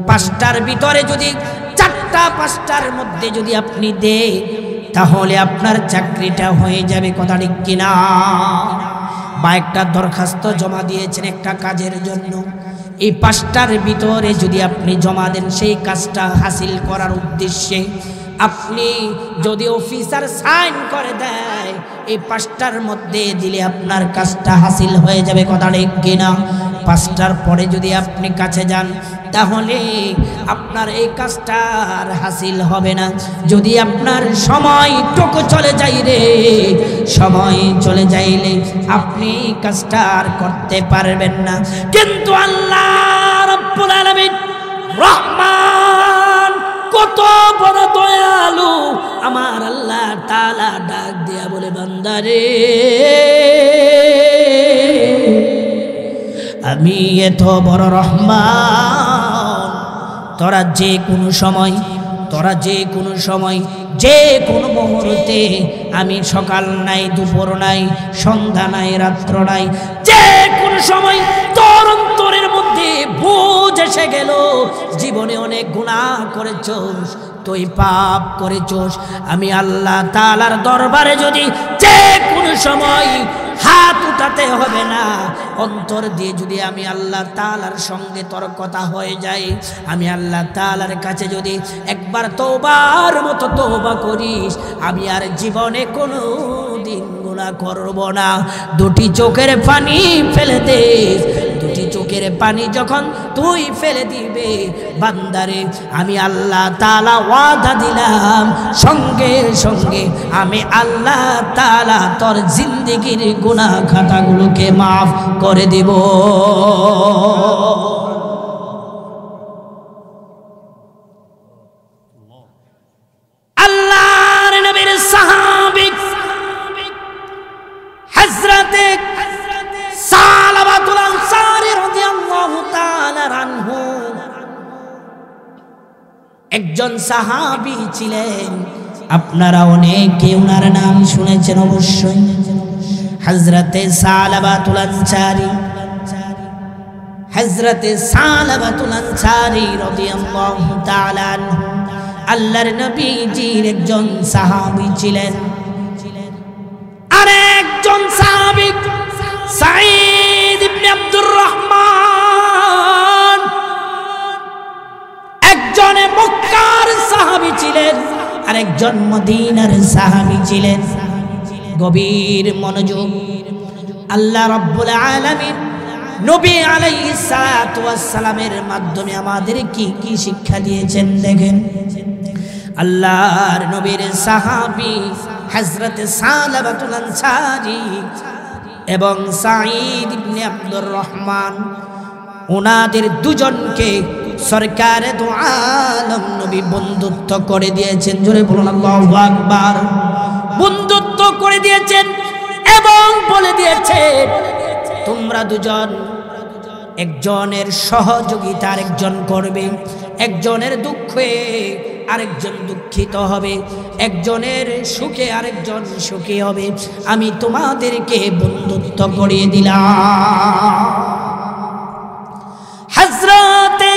Speaker 1: 5টার ভিতরে যদি 4টা 5টার মধ্যে যদি আপনি দেন, তাহলে আপনার চাকরিটা হয়ে যাবে। কথা ঠিক কিনা? বা একটা দরখাস্ত জমা দিয়েছেন একটা কাজের জন্য, এই 5টার ভিতরে যদি আপনি জমা দেন, সেই কাজটা হাসিল করার উদ্দেশ্যে আপনি যদি অফিসার সাইন করে দেয়, এই 5টার মধ্যে দিলে আপনার কাজটা হাসিল হয়ে যাবে। কথা ঠিক কিনা? 5টার পরে যদি আপনি কাছে যান, তাহলে আপনার এই কাজটা আর হাসিল হবে না। যদি আপনার সময়টুকু চলে যায় রে, সময় চলে যাইলে আপনি কাজটা আর করতে পারবেন না। কিন্তু আল্লাহ রাব্বুল আলামিন রহমান, কত বড় দয়ালু আমার আল্লাহ তাআলা ডাক দিয়া বলে, বান্দারে আমি এত বড় রহমান, তোরা যে কোনো সময় যে কোনো মুহূর্তে, আমি সকাল নাই, দুপুর নাই, সন্ধ্যা নাই, রাত্র নাই, যে কোনো সময় তোর অন্তরের মধ্যে বুঝ এসে গেল জীবনে অনেক গুনাহ করেছস, তুই পাপ করেছস, আমি আল্লাহ তাআলার দরবারে যদি যে কোনো সময় হাত উঠাতে হবে না, অন্তর দিয়ে যদি আমি আল্লাহ তাআলার সঙ্গে তোর কথা হয়ে যায়, আমি আল্লাহ তাআলার কাছে যদি একবার তওবার মতো তওবা করিস, আমি আর জীবনে কোনো দিন গুনাহ করব না। দুটি চোখের পানি ফেলে দে, দুটি চোখের পানি যখন তুই ফেলে দিবে, বান্দারে আমি আল্লাহ তাআলা ওয়াদা দিলাম, সঙ্গে সঙ্গে আমি আল্লাহ তাআলা তোর জিন্দেগির গুনাহ খাতাগুলোকে মাফ করে দেব। আল্লাহর নবীর সাহাবী হযরতে সালাবাতুল আনসারী রাদিয়াল্লাহু তাআলা আনহু একজন সাহাবী ছিলেন। আপনারা অনেকে ওনার নাম শুনেছেন অবশ্যই, হযরতে সালাবাতুল আনসারী। হযরতে সালাবাতুল আনসারী রাদিয়াল্লাহু তাআলা আনহু আল্লাহর নবীজির একজন সাহাবী ছিলেন। আরেকজন সাহাবী সাঈদ ইবনে আব্দুর রহমান, একজন মক্কার সাহাবী ছিলেন, আরেকজন মদিনার সাহাবী ছিলেন। গভীর মনোযোগ, আল্লাহ রাব্বুল আলামিন নবী আলাইহিস সালাতু ওয়াস সালামের মাধ্যমে আমাদের কি কি শিক্ষা দিয়েছেন দেখেন। আল্লাহর নবীর সাহাবী হযরতে সালাবাতুল আনসারী এবং সাঈদ ইবনে আব্দুর রহমান, ওনাদের দুজনকে সরকারে দু আলম নবী বন্ধুত্ব করে দিয়েছেন। জোরে বলুন আল্লাহু আকবার। বন্ধুত্ব করে দিয়েছেন এবং বলে দিয়েছেন, তোমরা দুজন একজনের সহযোগিতা আরেকজন করবে, একজনের দুঃখে আরেকজন দুঃখিত হবে, একজনের সুখে আরেকজন সুখী হবে। আমি তোমাদেরকে বন্ধুত্ব করিয়ে দিলাম। হযরতে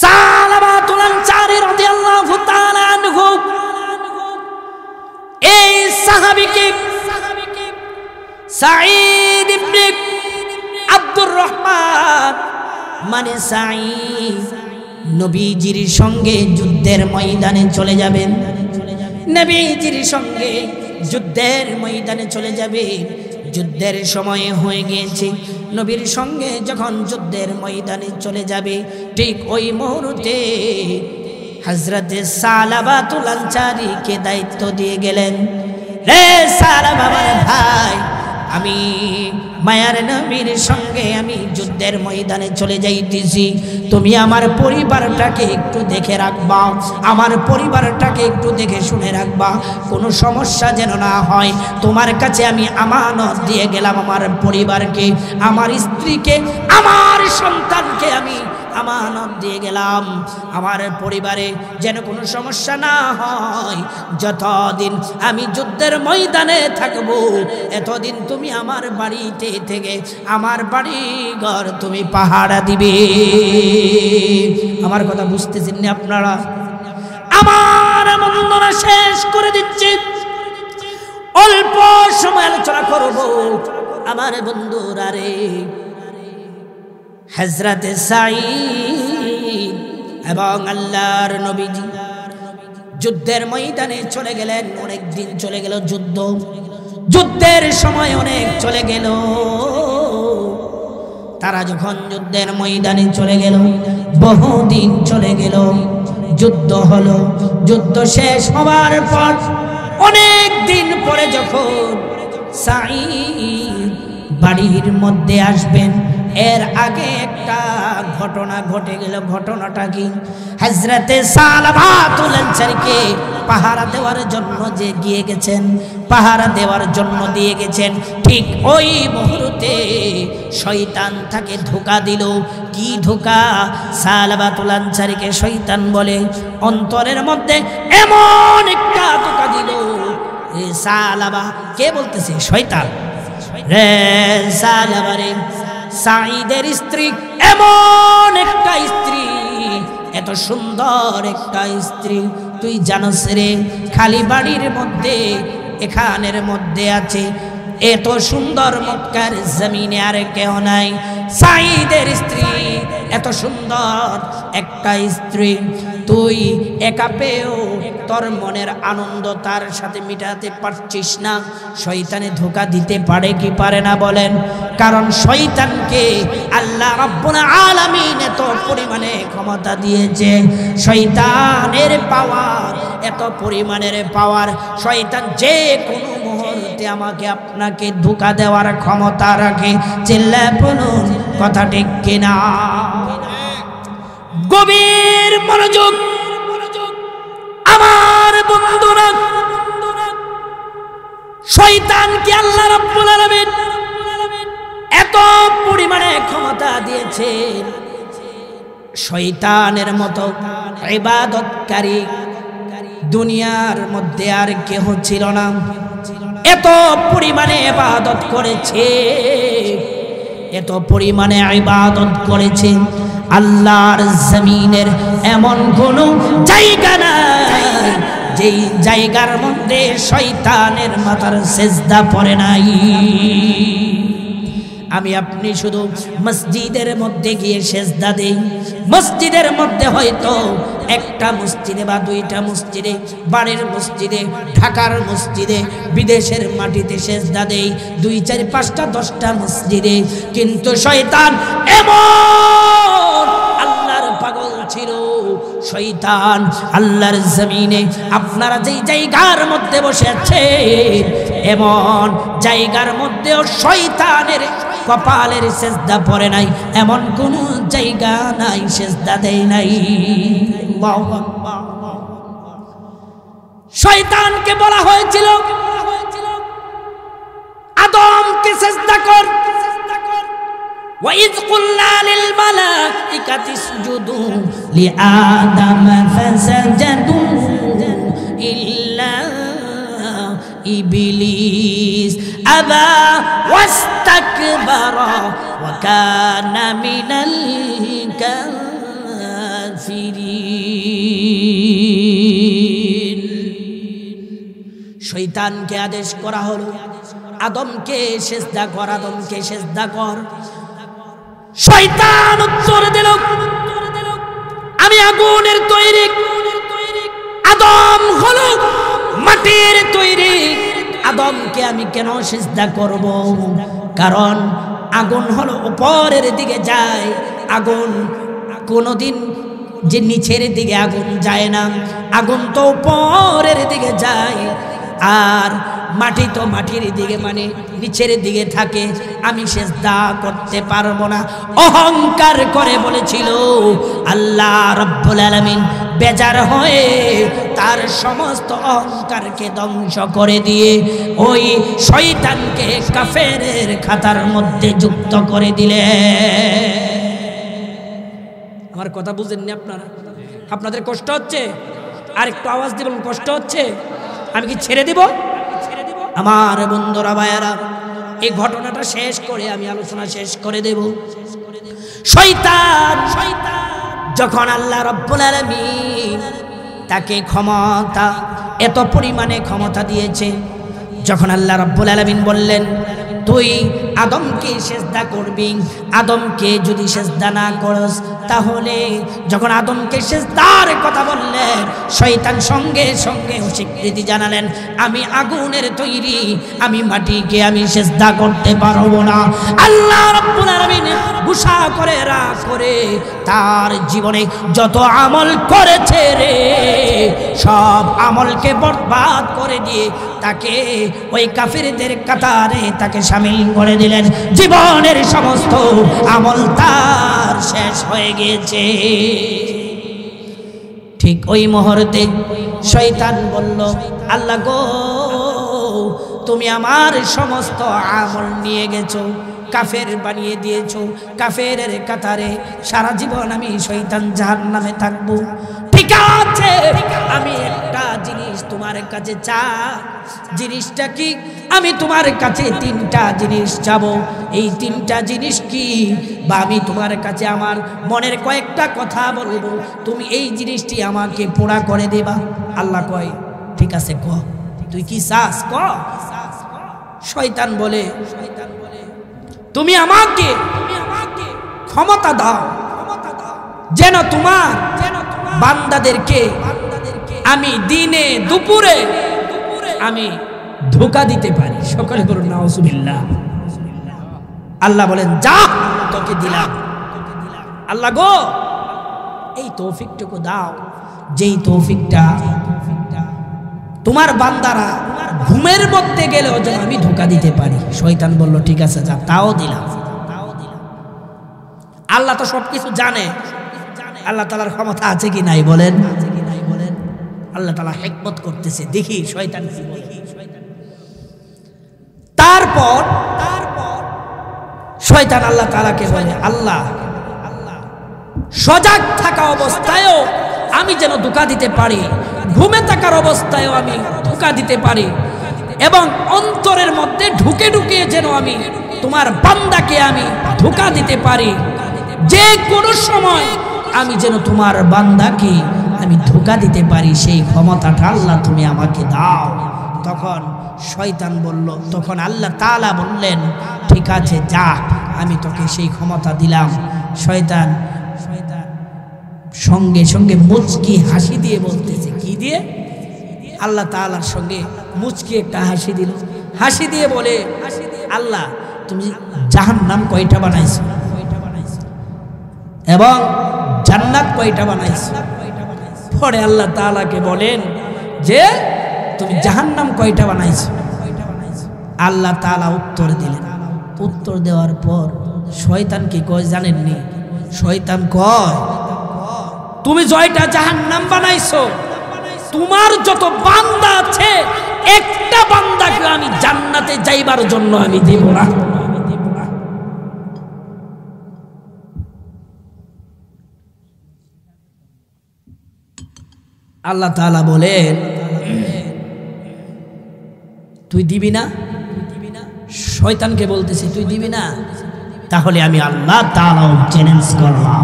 Speaker 1: সালাবাতুল আনসারী রাদিয়াল্লাহু তাআলা আনহু এই সাহাবীকে সাঈদ ইবনে আব্দুর রহমান মানে সাঈদ নবীজির সঙ্গে যুদ্ধের ময়দানে চলে যাবেন, নবীজির সঙ্গে যুদ্ধের ময়দানে চলে যাবে। যুদ্ধের সময় হয়ে গিয়েছে, নবীর সঙ্গে যখন যুদ্ধের ময়দানে চলে যাবে, ঠিক ওই মুহূর্তে হযরতে সালাবাতুল আনসারীকে দায়িত্ব দিয়ে গেলেন, রে সালাবা আমার ভাই, আমি মায়ার নবীর সঙ্গে আমি যুদ্ধের ময়দানে চলে যাইতেছি, তুমি আমার পরিবারটাকে একটু দেখে রাখবা, আমার পরিবারটাকে একটু দেখে শুনে রাখবা, কোনো সমস্যা যেন না হয়। তোমার কাছে আমি আমানত দিয়ে গেলাম আমার পরিবারকে, আমার স্ত্রীকে, আমার সন্তানকে আমি আমানত দিয়ে গেলাম, আমার পরিবারে যেন কোনো সমস্যা না হয়। যতদিন আমি যুদ্ধের ময়দানে থাকব, এতদিন তুমি আমার বাড়িতে থেকে আমার বাড়ি ঘর তুমি পাহারা দিবে। আমার কথা বুঝতেছেন না আপনারা? আমার বন্ধুরা শেষ করে দিচ্ছি, অল্প সময় আলোচনা করব। আমার বন্ধুরা রে, হযরতে সাঈদ এবং আল্লাহর নবীজি যুদ্ধের ময়দানে চলে গেলেন। অনেক দিন চলে গেল, যুদ্ধের সময় অনেক চলে গেল। তারা যখন যুদ্ধের ময়দানে চলে গেল, বহুদিন চলে গেল, যুদ্ধ হলো। যুদ্ধ শেষ হবার পর অনেক দিন পরে যখন সাঈদ বাড়ির মধ্যে আসবেন, এর আগে একটা ঘটনা ঘটে গেল। ঘটনাটা কি? হযরতে সালাবাতুল আনসারীকে পাহারা দেওয়ার জন্য যে গিয়ে গেছেন, পাহারা দেওয়ার জন্য দিয়ে গেছেন, ঠিক ওই মুহূর্তে শয়তান তাকে ধোঁকা দিল। কি ধোঁকা? সালাবাতুল আনসারীকে শয়তান বলে অন্তরের মধ্যে এমন একটা ধোঁকা দিল। সালাবা কে বলতেছে? শয়তান। রে সালাবা রে, সাঈদের স্ত্রী এমন একটা স্ত্রী, এত সুন্দর একটা স্ত্রী তুই জানোস রে? খালি বাড়ির মধ্যে এখানের মধ্যে আছে, এত সুন্দর মক্কার জমিনে আর কেউ নাই। সাঈদের স্ত্রী এত সুন্দর একটা স্ত্রী, তুই একা পেয়েও তোর মনের আনন্দ তার সাথে মিটাতে পারছিস না। শয়তানে ধোঁকা দিতে পারে কি পারে না বলেন? কারণ শয়তানকে আল্লাহ রাব্বুল আলামিন এত পরিমাণে ক্ষমতা দিয়েছে। শয়তানের পাওয়ার, এত পরিমাণের পাওয়ার, শয়তান যে কোনো মুহূর্তে আমাকে আপনাকে ধোঁকা দেওয়ার ক্ষমতা রাখে। চিল্লায় বলুন কথা ঠিক কিনা? গভীর মনোযোগ আমার বন্ধুরা। শয়তানকে আল্লাহ রাব্বুল আলামিন এত পরিমাণে ক্ষমতা দিয়েছেন, শয়তানের মতো ইবাদতকারী দুনিয়ার মধ্যে আর কেহ ছিল না। এত পরিমাণে ইবাদত করেছে, এত পরিমাণে ইবাদত করেছে, আল্লাহর জমিনের এমন কোনো জায়গা নাই যেই জায়গার মধ্যে শয়তানের মাথার সেজদা পড়ে নাই। আমি আপনি শুধু মসজিদের মধ্যে গিয়ে সেজদা দেই, মসজিদের মধ্যে হয়তো একটা মসজিদে বা দুইটা মসজিদে, বাড়ির মসজিদে, ঢাকার মসজিদে, বিদেশের মাটিতে সেজদা দেই, 2, 4, 5টা 10টা মসজিদে। কিন্তু শয়তান এমন আল্লাহর পাগল ছিল, শয়তান আল্লাহর জমিনে আপনারা যেই জায়গার মধ্যে বসে আছেন, এমন জায়গার মধ্যেও শয়তানের কপালের সেজদা পড়ে নাই, এমন কোন জায়গা নাই সেজদা দেয় নাই। শয়তানকে বলা হয়েছিল আদমকে সেজদা কর। وَإِذْ قُلْنَا لِلْمَلَائِكَةِ اسْجُدُوا لِآدَمَ فَسَجَدُوا إِلَّا إِبْلِيسَ أَبَى وَاسْتَكْبَرَ وَكَانَ مِنَ الْكَافِرِينَ। শয়তানকে আদেশ করা হলো আদমকে সেজদা কর, আদমকে সেজদা কর। শয়তান উত্তর দিল, আমি আগুনের তৈরি, আদম হলো মাটির তৈরি, আদমকে আমি কেন সিজদা করব? কারণ আগুন হলো উপরের দিকে যায়, আগুন কোনোদিন যে নিচের দিকে আগুন যায় না, আগুন তো উপরের দিকে যায়, আর মাটি তো মাটির দিকে মানে নিচের দিকে থাকে, আমি সিজদা করতে পারবো না। অহংকার করে বলেছিল। আল্লাহ রাব্বুল আলামিন বেজার হয়ে তার সমস্ত অহংকারকে ধ্বংস করে দিয়ে ওই শয়তানকে কাফেরের খাতার মধ্যে যুক্ত করে দিলে। আমার কথা বুঝেননি আপনারা? আপনাদের কষ্ট হচ্ছে? আর একটু আওয়াজ দিবেন, কষ্ট হচ্ছে? আমি কি ছেড়ে দিব? আমার বন্ধুরা ভাইয়ারা, এই ঘটনাটা শেষ করে আমি আলোচনা শেষ করে দেব। শয়তান যখন আল্লাহ রাব্বুল আলামিন তাকে ক্ষমতা, এত পরিমাণে ক্ষমতা দিয়েছে, যখন আল্লাহ রাব্বুল আলামিন বললেন তুই আদমকে সেজদা করবি, আদমকে যদি সেজদা না করস তাহলে যখন আদমকে সেজদার কথা বললেন শয়তান সঙ্গে সঙ্গে স্বীকৃতি জানালেন আমি আগুনের তৈরি, আমি মাটিকে আমি সেজদা করতে পারবো না। আল্লাহ রাব্বুল আলামিন গুসা করে রাগ করে তার জীবনে যত আমল করেছে রে সব আমলকে বরবাদ করে দিয়ে তাকে ওই কাফিরদের কাতারে তাকে শামিল করে দিলেন। জীবনের সমস্ত আমল তার শেষ হয়ে গেছে। ঠিক ওই মুহূর্তে শয়তান বলল আল্লাহ গো তুমি আমার সমস্ত আমল নিয়ে গেছো, কাফের বানিয়ে দিয়েছো, কাফেরের কাতারে সারা জীবন আমি শয়তান জাহান্নামে থাকবো। ঠিক আছে আমি একটা জিনিস তোমার কাছে চাই, জিনিসটা কি? আমি তোমার কাছে তিনটা জিনিস চাবো। এই তিনটা জিনিস কি? বা আমি তোমার কাছে আমার মনের কয়েকটা কথা বলবো, তুমি এই জিনিসটি আমাকে পুরা করে দেবা। আল্লাহ কয় ঠিক আছে ক, তুই কি চাস ক। শয়তান বলে তুমি আমাকে ক্ষমতা দাও যেন তোমার বান্দাদেরকে আমি দিনে দুপুরে আমি ধোঁকা দিতে পারি। সকলে বলুন নাউজুবিল্লাহ। আল্লাহ বলেন যা তোকে দিলাম। আল্লাহ গো এই তৌফিকটুকু দাও, যেই তৌফিকটা তোমার বান্দারা ঘুমের মধ্যে গেলেও যেন আমি ধোঁকা দিতে পারি। শয়তান বলল ঠিক আছে যা, তাও দিলাম। আল্লাহ তো সবকিছু জানে, আল্লাহ তাআলার ক্ষমতা আছে কি নাই বলেন? আল্লাহ তাআলা হিকমত করতেছে, দেখি শয়তান কি বলে। তারপর শয়তান আল্লাহ তাআলাকে বলে আল্লাহ সজাগ থাকা অবস্থায়ও আমি যেন ধোঁকা দিতে পারি, ঘুমে থাকার অবস্থায়ও আমি ধোঁকা দিতে পারি, এবং অন্তরের মধ্যে ঢুকে ঢুকে যেন আমি তোমার বান্দাকে আমি ধোঁকা দিতে পারি। যে কোনো সময় আমি যেন তোমার বান্দাকে আমি ধোঁকা দিতে পারি, সেই ক্ষমতাটা আল্লাহ তুমি আমাকে দাও। তখন শয়তান বলল, তখন আল্লাহ তাআলা বললেন ঠিক আছে যা, আমি তোকে সেই ক্ষমতা দিলাম। শয়তান সঙ্গে সঙ্গে মুচকি হাসি দিয়ে বলতেছে, কি দিয়ে? আল্লাহ তাআলার সঙ্গে মুচকি একটা হাসি দিল, হাসি দিয়ে বলে আল্লাহ তুমি জাহান্নাম কয়টা বানাইছো এবং জান্নাত কয়টা বানাইছো? পরে আল্লাহ তাআলাকে বলেন যে তুমি জাহান্নাম কয়টা বানাইছো? আল্লাহ তাআলা উত্তর দিলেন। উত্তর দেওয়ার পর শয়তান কি কয় জানেননি? শয়তান কয় তুমি জয়টা জাহান্নাম বানাইছো, তোমার যত বান্দা আছে একটা বান্দাকে আমি জান্নাতে যাইবার জন্য আমি দেব না। আল্লাহ তাআলা বলেন তুই দিবি না? শয়তানকে বলতেছে তুই দিবি না? তাহলে আমি আল্লাহ তাআলাও চ্যালেঞ্জ করলাম।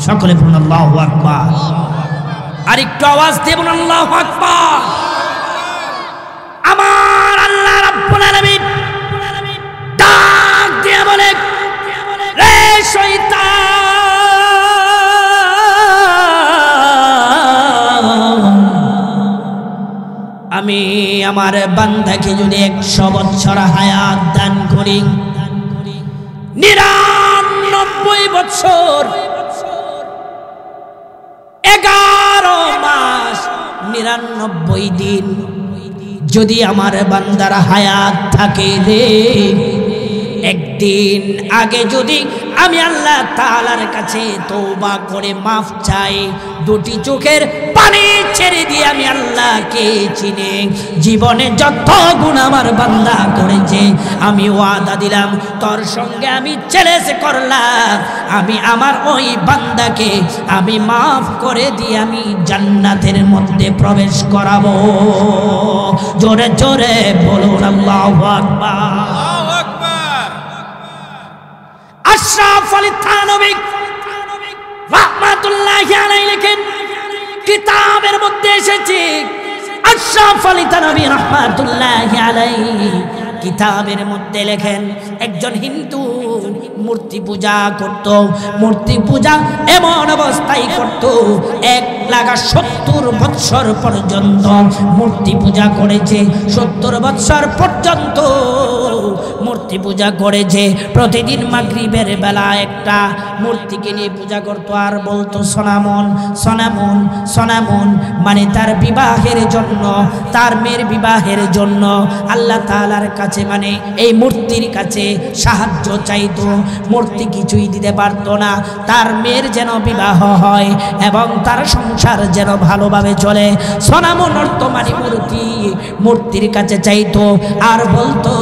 Speaker 1: সকলে বলুন আল্লাহু আকবার। আর একটু আওয়াজ দেবেন আল্লাহু আকবার। আমার আল্লাহ রাব্বুল আলামিন ডাক দিয়ে বলে রে শয়তান, আমি আমার বান্দাকে যদি 100 বছর হায়াত দান করি, 99 বছর 11 মাস 99 দিন যদি আমার বান্দার হায়াত থাকে রে, একদিন আগে যদি আমি আল্লাহ তাআলার কাছে তওবা করে মাফ চাই, দুটি চোখের পানি ছেড়ে দিয়ে আমি আল্লাহকে চিনে জীবনে যত গুণ আমার বান্দা করেছে আমি ওয়াদা দিলাম তোর সঙ্গে আমি চ্যালেঞ্জ করলাম, আমি আমার ওই বান্দাকে আমি মাফ করে দিয়ে আমি জান্নাতের মধ্যে প্রবেশ করাবো। জোরে জোরে বলুন আল্লাহু আকবার। আশরাফ আলী থানভী রাহমাতুল্লাহি আলাইহি লেখেন, কিতাবের মধ্যে এসেছে আশরাফ আলী থানভী রাহমাতুল্লাহি আলাইহি কিতাবের মধ্যে লেখেন একজন হিন্দু মূর্তি পূজা করত। মূর্তি পূজা এমন অবস্থায় করত 1,70,000 বৎসর পর্যন্ত মূর্তি পূজা করেছে। 70 বৎসর পর্যন্ত মূর্তি পূজা করেছে। প্রতিদিন মাগরিবের বেলা একটা মূর্তিকে নিয়ে পূজা করত আর বলতো সোনামন সোনামন সোনামন, মানে তার বিবাহের জন্য, তার মেয়ের বিবাহের জন্য আল্লাহ তাআলার কাছে, মানে এই মূর্তির কাছে সাহায্য চাইতো। মূর্তি কিছুই দিতে পারতো না, তার মেয়ের যেন বিবাহ হয় এবং তার সংসার যেন ভালোভাবে চলে। সোনামন অর্থ মানে মূর্তি, মূর্তির কাছে চাইতো আর বলতো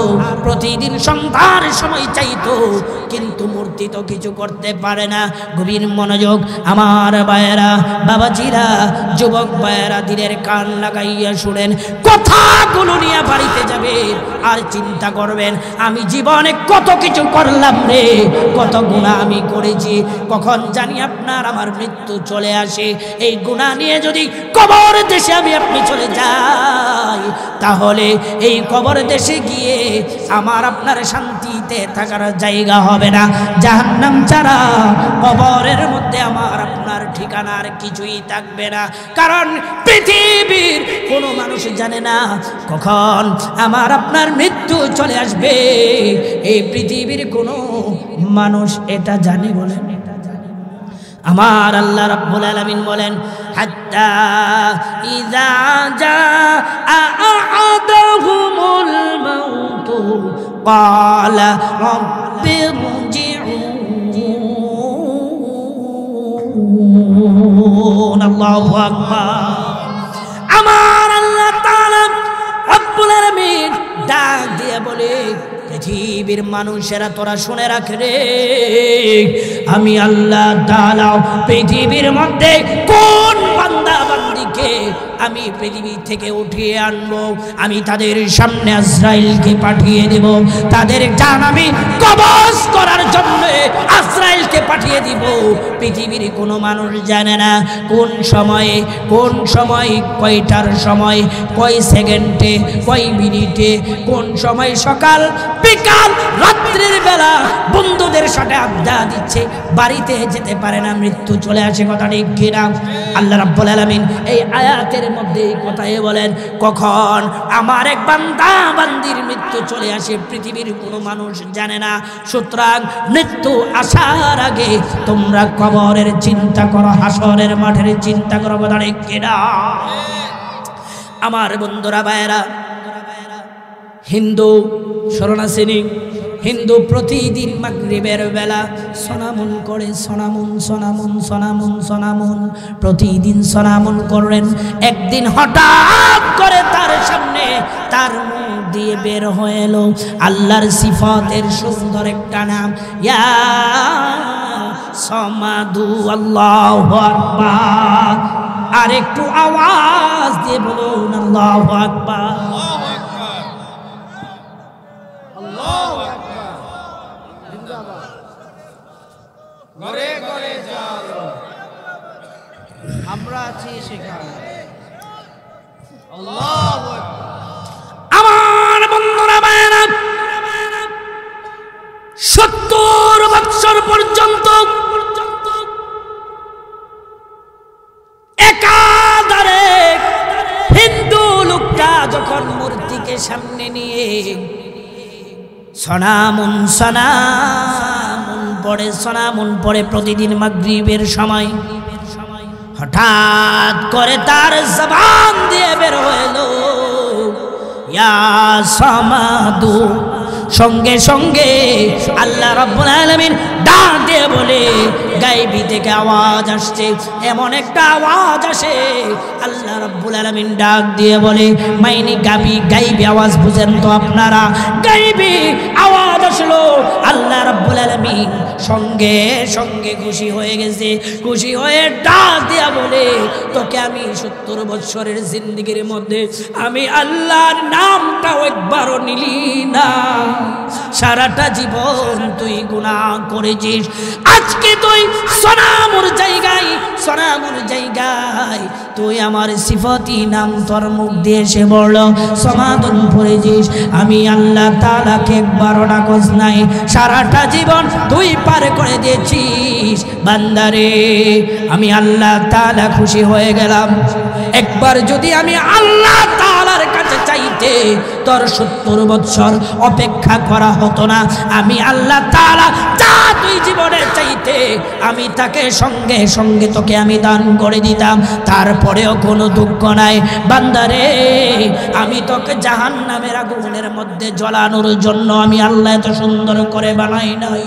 Speaker 1: প্রতিদিন সন্ধ্যার সময় চাইতো, কিন্তু মূর্তি তো কিছু করতে পারে না। গভীর মনোযোগ আমার ভাইয়েরা, বাবাজিরা, যুবক ভাইয়েরা দিনের কান লাগাইয়া শুনেন, কথাগুলো নিয়ে বাড়িতে যাবে আর চিন্তা করবেন আমি জীবনে কত কিছু করলাম রে, কত গুনাহ আমি করেছি, কখন জানি আপনার আমার মৃত্যু চলে আসে। এই গুনাহ নিয়ে যদি কবর দেশে আমি আপনি চলে যাই, তাহলে এই কবর দেশে গিয়ে আমার আপনার শান্তিতে থাকার জায়গা হবে না। জাহান্নাম ছাড়া কবরের মধ্যে আমার আপনার ঠিকানার কিছুই থাকবে না। কারণ পৃথিবীর কোনো মানুষ জানে না কখন আমার আপনার মৃত্যু চলে আসবে। এই পৃথিবীর কোনো মানুষ এটা জানে বলেন? আমার আল্লাহ রাব্বুল আলামিন বলেন, হাত্তা ইযা জাআ আহাদাহুমুল মাউতু ক্বালা রাব্বিরজিউন। আল্লাহু আকবার। আমার আল্লাহ তাআলা রাব্বুল আলামিন ডাক দিয়ে বলে, পৃথিবীর মানুষেরা তোরা শুনে রাখ রে, আমি আল্লাহ তাআলা পৃথিবীর মধ্যে কোন বান্দা বান্দিকে আমি পৃথিবী থেকে উঠিয়ে আনবো, আমি তাদের সামনে আজরাইলকে পাঠিয়ে দেব, তাদের জান আমি কবজ করার জন্য আজরাইলকে পাঠিয়ে দিব। পৃথিবীর কোনো মানুষ জানে না কোন সময়ে, কোন সময়, কয়টার সময়, কয় সেকেন্ডে, কয় মিনিটে, কোন সময় সকাল বিকাল রাত্রির বেলা বন্ধুদের সাথে আড্ডা দিচ্ছে, বাড়িতে যেতে পারে না, মৃত্যু চলে আসে। কথা ঠিক কিনা? আল্লাহ রাব্বুল আলামিন এই আয়াতের মধ্যে এই কথাই বলেন, কখন আমার এক বান্দা বান্দির মৃত্যু চলে আসে পৃথিবীর কোনো মানুষ জানে না। সুতরাং মৃত্যু আসার আগে তোমরা কবরের চিন্তা করো, হাসরের মাঠের চিন্তা করো। কথা ঠিক কিনা? আমার বন্ধুরা ভাইয়েরা, হিন্দু শরণাসিনী হিন্দু প্রতিদিন মাগরিবের বেলা সোনামন করে, সোনামন সোনামন সোনামন সোনামন, প্রতিদিন সোনামন করেন। একদিন হঠাৎ করে তার সামনে তার মুখ দিয়ে বের হয়ে এলো আল্লাহর সিফাতের সুন্দর একটা নাম, ইয়া সমাদু। আল্লাহু আকবার। আর একটু আওয়াজ দিয়ে বলুন আল্লাহু আকবার।
Speaker 2: ঘরে ঘরে চলো, আমরা আছি সেখানে। আল্লাহু আকবার।
Speaker 1: আমার বন্ধুরা ভাইয়েরা, 70 বছর পর্যন্ত একাধারে হিন্দু লোকটা যখন মূর্তিকে সামনে নিয়ে সোনামন সোনামন পড়ে, সোনামন পড়ে প্রতিদিন মাগরিবের সময়, হঠাৎ করে তার জবান দিয়ে বের হয়ে এলো ইয়া সামাদু। সঙ্গে সঙ্গে আল্লাহ রাব্বুল আলামিন ডাক দিয়ে বলে, গায়বী থেকে আওয়াজ আসছে, এমন একটা আওয়াজ আসে আল্লাহ রাব্বুল আলামিন ডাক দিয়ে বলে, মাইনি গায়বী আওয়াজ বুঝেন তো আপনারা? গায়বী আওয়াজ আসলো, আল্লাহ রাব্বুল আলামিন সঙ্গে সঙ্গে খুশি হয়ে গেছে, খুশি হয়ে ডাক দিয়া বলে, তোকে আমি 70 বছরের জিন্দেগির মধ্যে আমি আল্লাহর নামটাও একবারও নিলি না, সারাটা জীবন তুই গুনাহ করেছিস, আজকে তুই সোনামুর জায়গায় তুই আমার সিফতি নাম তোর মুখ দিয়ে এসে বলল সমাধান করেছিস আমি আল্লাহ তাআলাকে একবারও ডাকস নাই সারাটা জীবন তুই পার করে দিয়েছিস বান্দারে আমি আল্লাহ তাআলা খুশি হয়ে গেলাম একবার যদি আমি আল্লাহ তাআলার কাছে চাইতে তোর 70 বছর অপেক্ষা করা হতো না আমি আল্লাহ তাআলা যা তুই জীবনে চাইতে আমি তাকে সঙ্গে সঙ্গে তোকে আমি দান করে দিতাম তারপরেও কোনো দুঃখ নাই বান্দারে আমি তোকে জাহান্নামের আগুনের মধ্যে জ্বলানোর জন্য আমি আল্লাহ এত সুন্দর করে বানাই নাই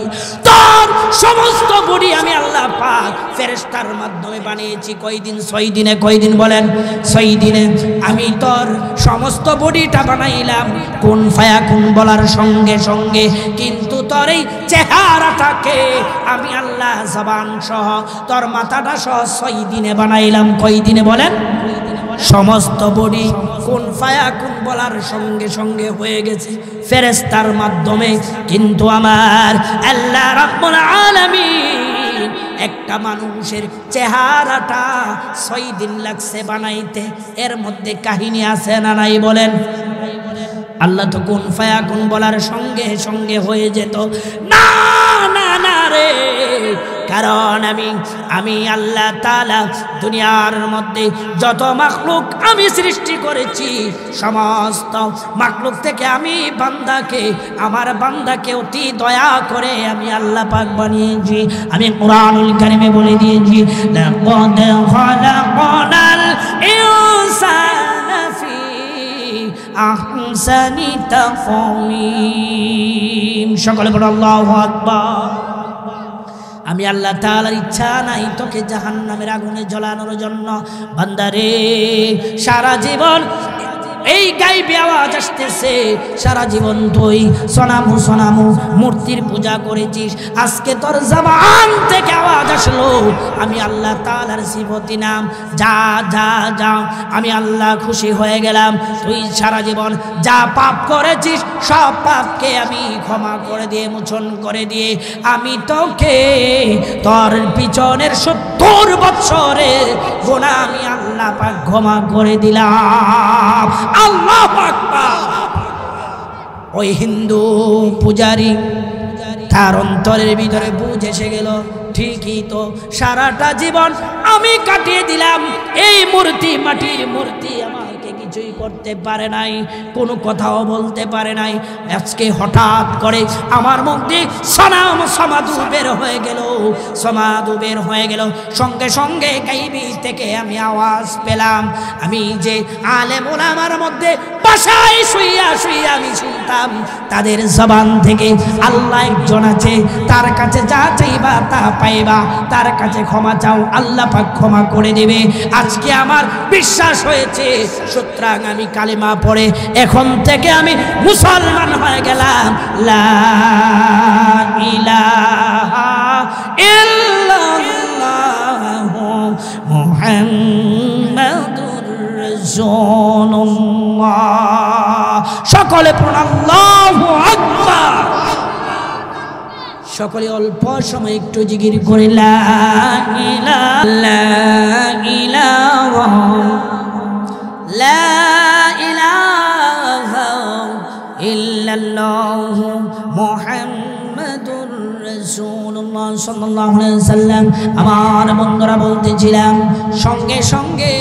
Speaker 1: তোর সমস্ত বডি আমি আল্লাহ পাক ফেরেশতার মাধ্যমে বানিয়েছি কয়দিন 6 দিনে কয়দিন বলেন 6 দিনে আমি তোর সমস্ত বডিটা বানাইলাম কোন ফায়াকুন বলার সঙ্গে সঙ্গে কিন্তু তোর এই চেহারাটাকে আমি আল্লাহ জবান সহ তোর মাথাটা সহ 6 দিনে বানাইলাম কয় দিনে বলেন সমস্ত বডি কোন ফায়াকুন বলার সঙ্গে সঙ্গে হয়ে গেছে ফেরেশতার মাধ্যমে কিন্তু আমার আল্লাহ রাব্বুল আলামিন একটা মানুষের চেহারাটা 6 দিন লাগছে বানাইতে এর মধ্যে কাহিনী আছে না নাই বলেন আল্লাহ তো কোন ফায়াকুন বলার সঙ্গে সঙ্গে হয়ে যেত না না না রে কারণ আমি আল্লাহ তাআলা দুনিয়ার মধ্যে যত মাখলুক আমি সৃষ্টি করেছি সমস্ত মাখলুক থেকে আমি আমার বান্দাকে অতি দয়া করে আমি আল্লাহ পাক বানিয়েছি আমি কোরআনুল কারীমে বলে দিয়েছি লাকাদ খালাকনাল ইনসানা ফি আহসানি তাকওয়িম সকলে বলো আল্লাহু আকবার আমি আল্লাহ তাআলার ইচ্ছা নাই তোকে জাহান্নামের আগুনে জ্বলানোর জন্য বান্দারে সারা জীবন এই গায়বী আওয়াজ আসতেছে সারা জীবন তুই সোনামু মূর্তির পূজা করেছিস আজকে তোর জবান থেকে আওয়াজ আসলো আমি আল্লাহ তাআলার সিফতি নাম যা যা যা আমি আল্লাহ খুশি হয়ে গেলাম তুই সারা জীবন যা পাপ করেছিস সব পাপকে আমি ক্ষমা করে দিয়ে মোচন করে দিয়ে আমি তোকে তোর পিছনের 70 বছরের গুনাহ আমি আল্লাহ পাক ক্ষমা করে দিলাম আল্লাহু আকবার ওই হিন্দু পূজারী তার অন্তরের ভিতরে বুঝ এসে গেল ঠিকই তো সারাটা জীবন আমি কাটিয়ে দিলাম এই মূর্তি মাটির মূর্তি আমাকে কিছুই করতে পারে নাই কোনো কথাও বলতে পারে নাই আজকে হঠাৎ করে আমার মুখ দিয়ে সমাধু বের হয়ে গেল সঙ্গে সঙ্গে গায়বী থেকে আমি আওয়াজ পেলাম আমি যে আলেম ওলামার মধ্যে বাসায় শুইয়া আমি শুনতাম তাদের জবান থেকে আল্লাহ একজন আছে তার কাছে যা চাইবা তা পাইবা তার কাছে ক্ষমা চাও আল্লাহ পাক ক্ষমা করে দেবে আজকে আমার বিশ্বাস হয়েছে সুতরাং আমি কালেমা পড়ে এখন থেকে আমি মুসলমান হয়ে গেলাম লা ইলাহা ইল্লাল্লাহু মুহাম্মাদুর রাসূলুল্লাহ সকলে পড়ুন আল্লাহু আকবার সকলে অল্প সময় একটু জিকির করে লা ইলাহা ইল্লাল্লাহু মুহাম্মাদুর রাসূলুল্লাহ সাল্লাল্লাহু আলাইহি ওয়াসাল্লাম আমার বন্ধুরা বলতেছিলাম সঙ্গে সঙ্গে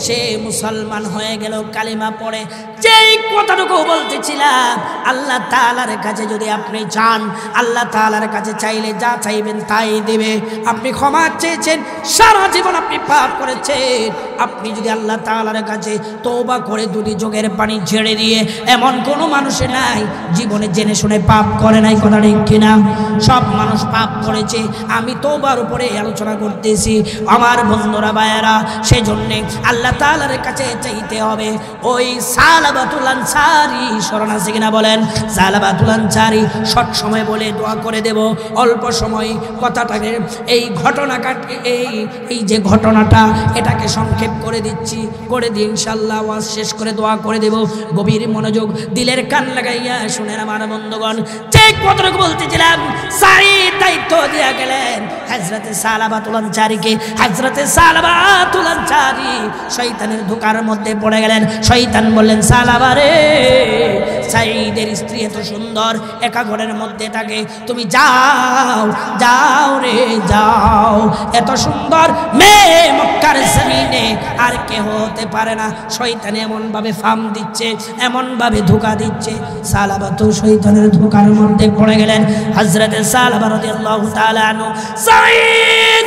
Speaker 1: সে মুসলমান হয়ে গেল কালিমা পড়ে যেই কথাটুকু বলতেছিলাম আল্লাহ তাআলার কাছে যদি আপনি চান আল্লাহ তাআলার কাছে চাইলে যা চাইবেন তাই দেবে আপনি ক্ষমা চেয়েছেন সারা জীবন আপনি পাপ করেছেন আপনি যদি আল্লাহ তাআলার কাছে তওবা করে দুটি চোখের পানি ছেড়ে দিয়ে এমন কোনো মানুষ নাই জীবনে জেনে শুনে পাপ করে নাই কথা ঠিক কিনা সব মানুষ পাপ করেছে আমি তওবার উপরে আলোচনা করতেছি আমার বন্ধুরা ভাইয়েরা সেজন্য আল্লাহ তাআলার কাছে চাইতে হবে ওই সালাবাতুল আনসারী স্মরণ আছে কিনা বলেন সালাবাতুল আনসারী শর্ট সময় বলে দোয়া করে দেব অল্প সময় কথাটাকে এই ঘটনাটাকে এই যে ঘটনাটা এটাকে সংক্ষেপ করে দিচ্ছি করে দিই ইনশাআল্লাহ ওয়াজ শেষ করে দোয়া করে দেব গভীর মনোযোগ দিলের কান লাগাইয়া শুনেন আমার বন্ধুগণ যে কথাটুকু বলতেছিলাম সারি দায়িত্ব দিয়া গেলেন হযরতে সালাবাতুল আনসারীকে। হযরতে সালাবাতুল আনসারী শয়তানের ধোঁকার মধ্যে পড়ে গেলেন। শয়তান বললেন, সালাবা রে, সাঈদের স্ত্রী এত সুন্দর, একা ঘরের মধ্যে থাকে, তুমি যাও যাও রে যাও, এত সুন্দর মেয়ে মক্কার জমিনে আর কেহ হতে পারে না। শয়তান এমন ভাবে ফাম দিচ্ছে, এমন ভাবে ধোঁকা দিচ্ছে। সালাবা তো শয়তানের ধোঁকার মধ্যে পড়ে গেলেন। হযরতে সালাবা রাদিয়াল্লাহু তাআলা আনহু সাঈদ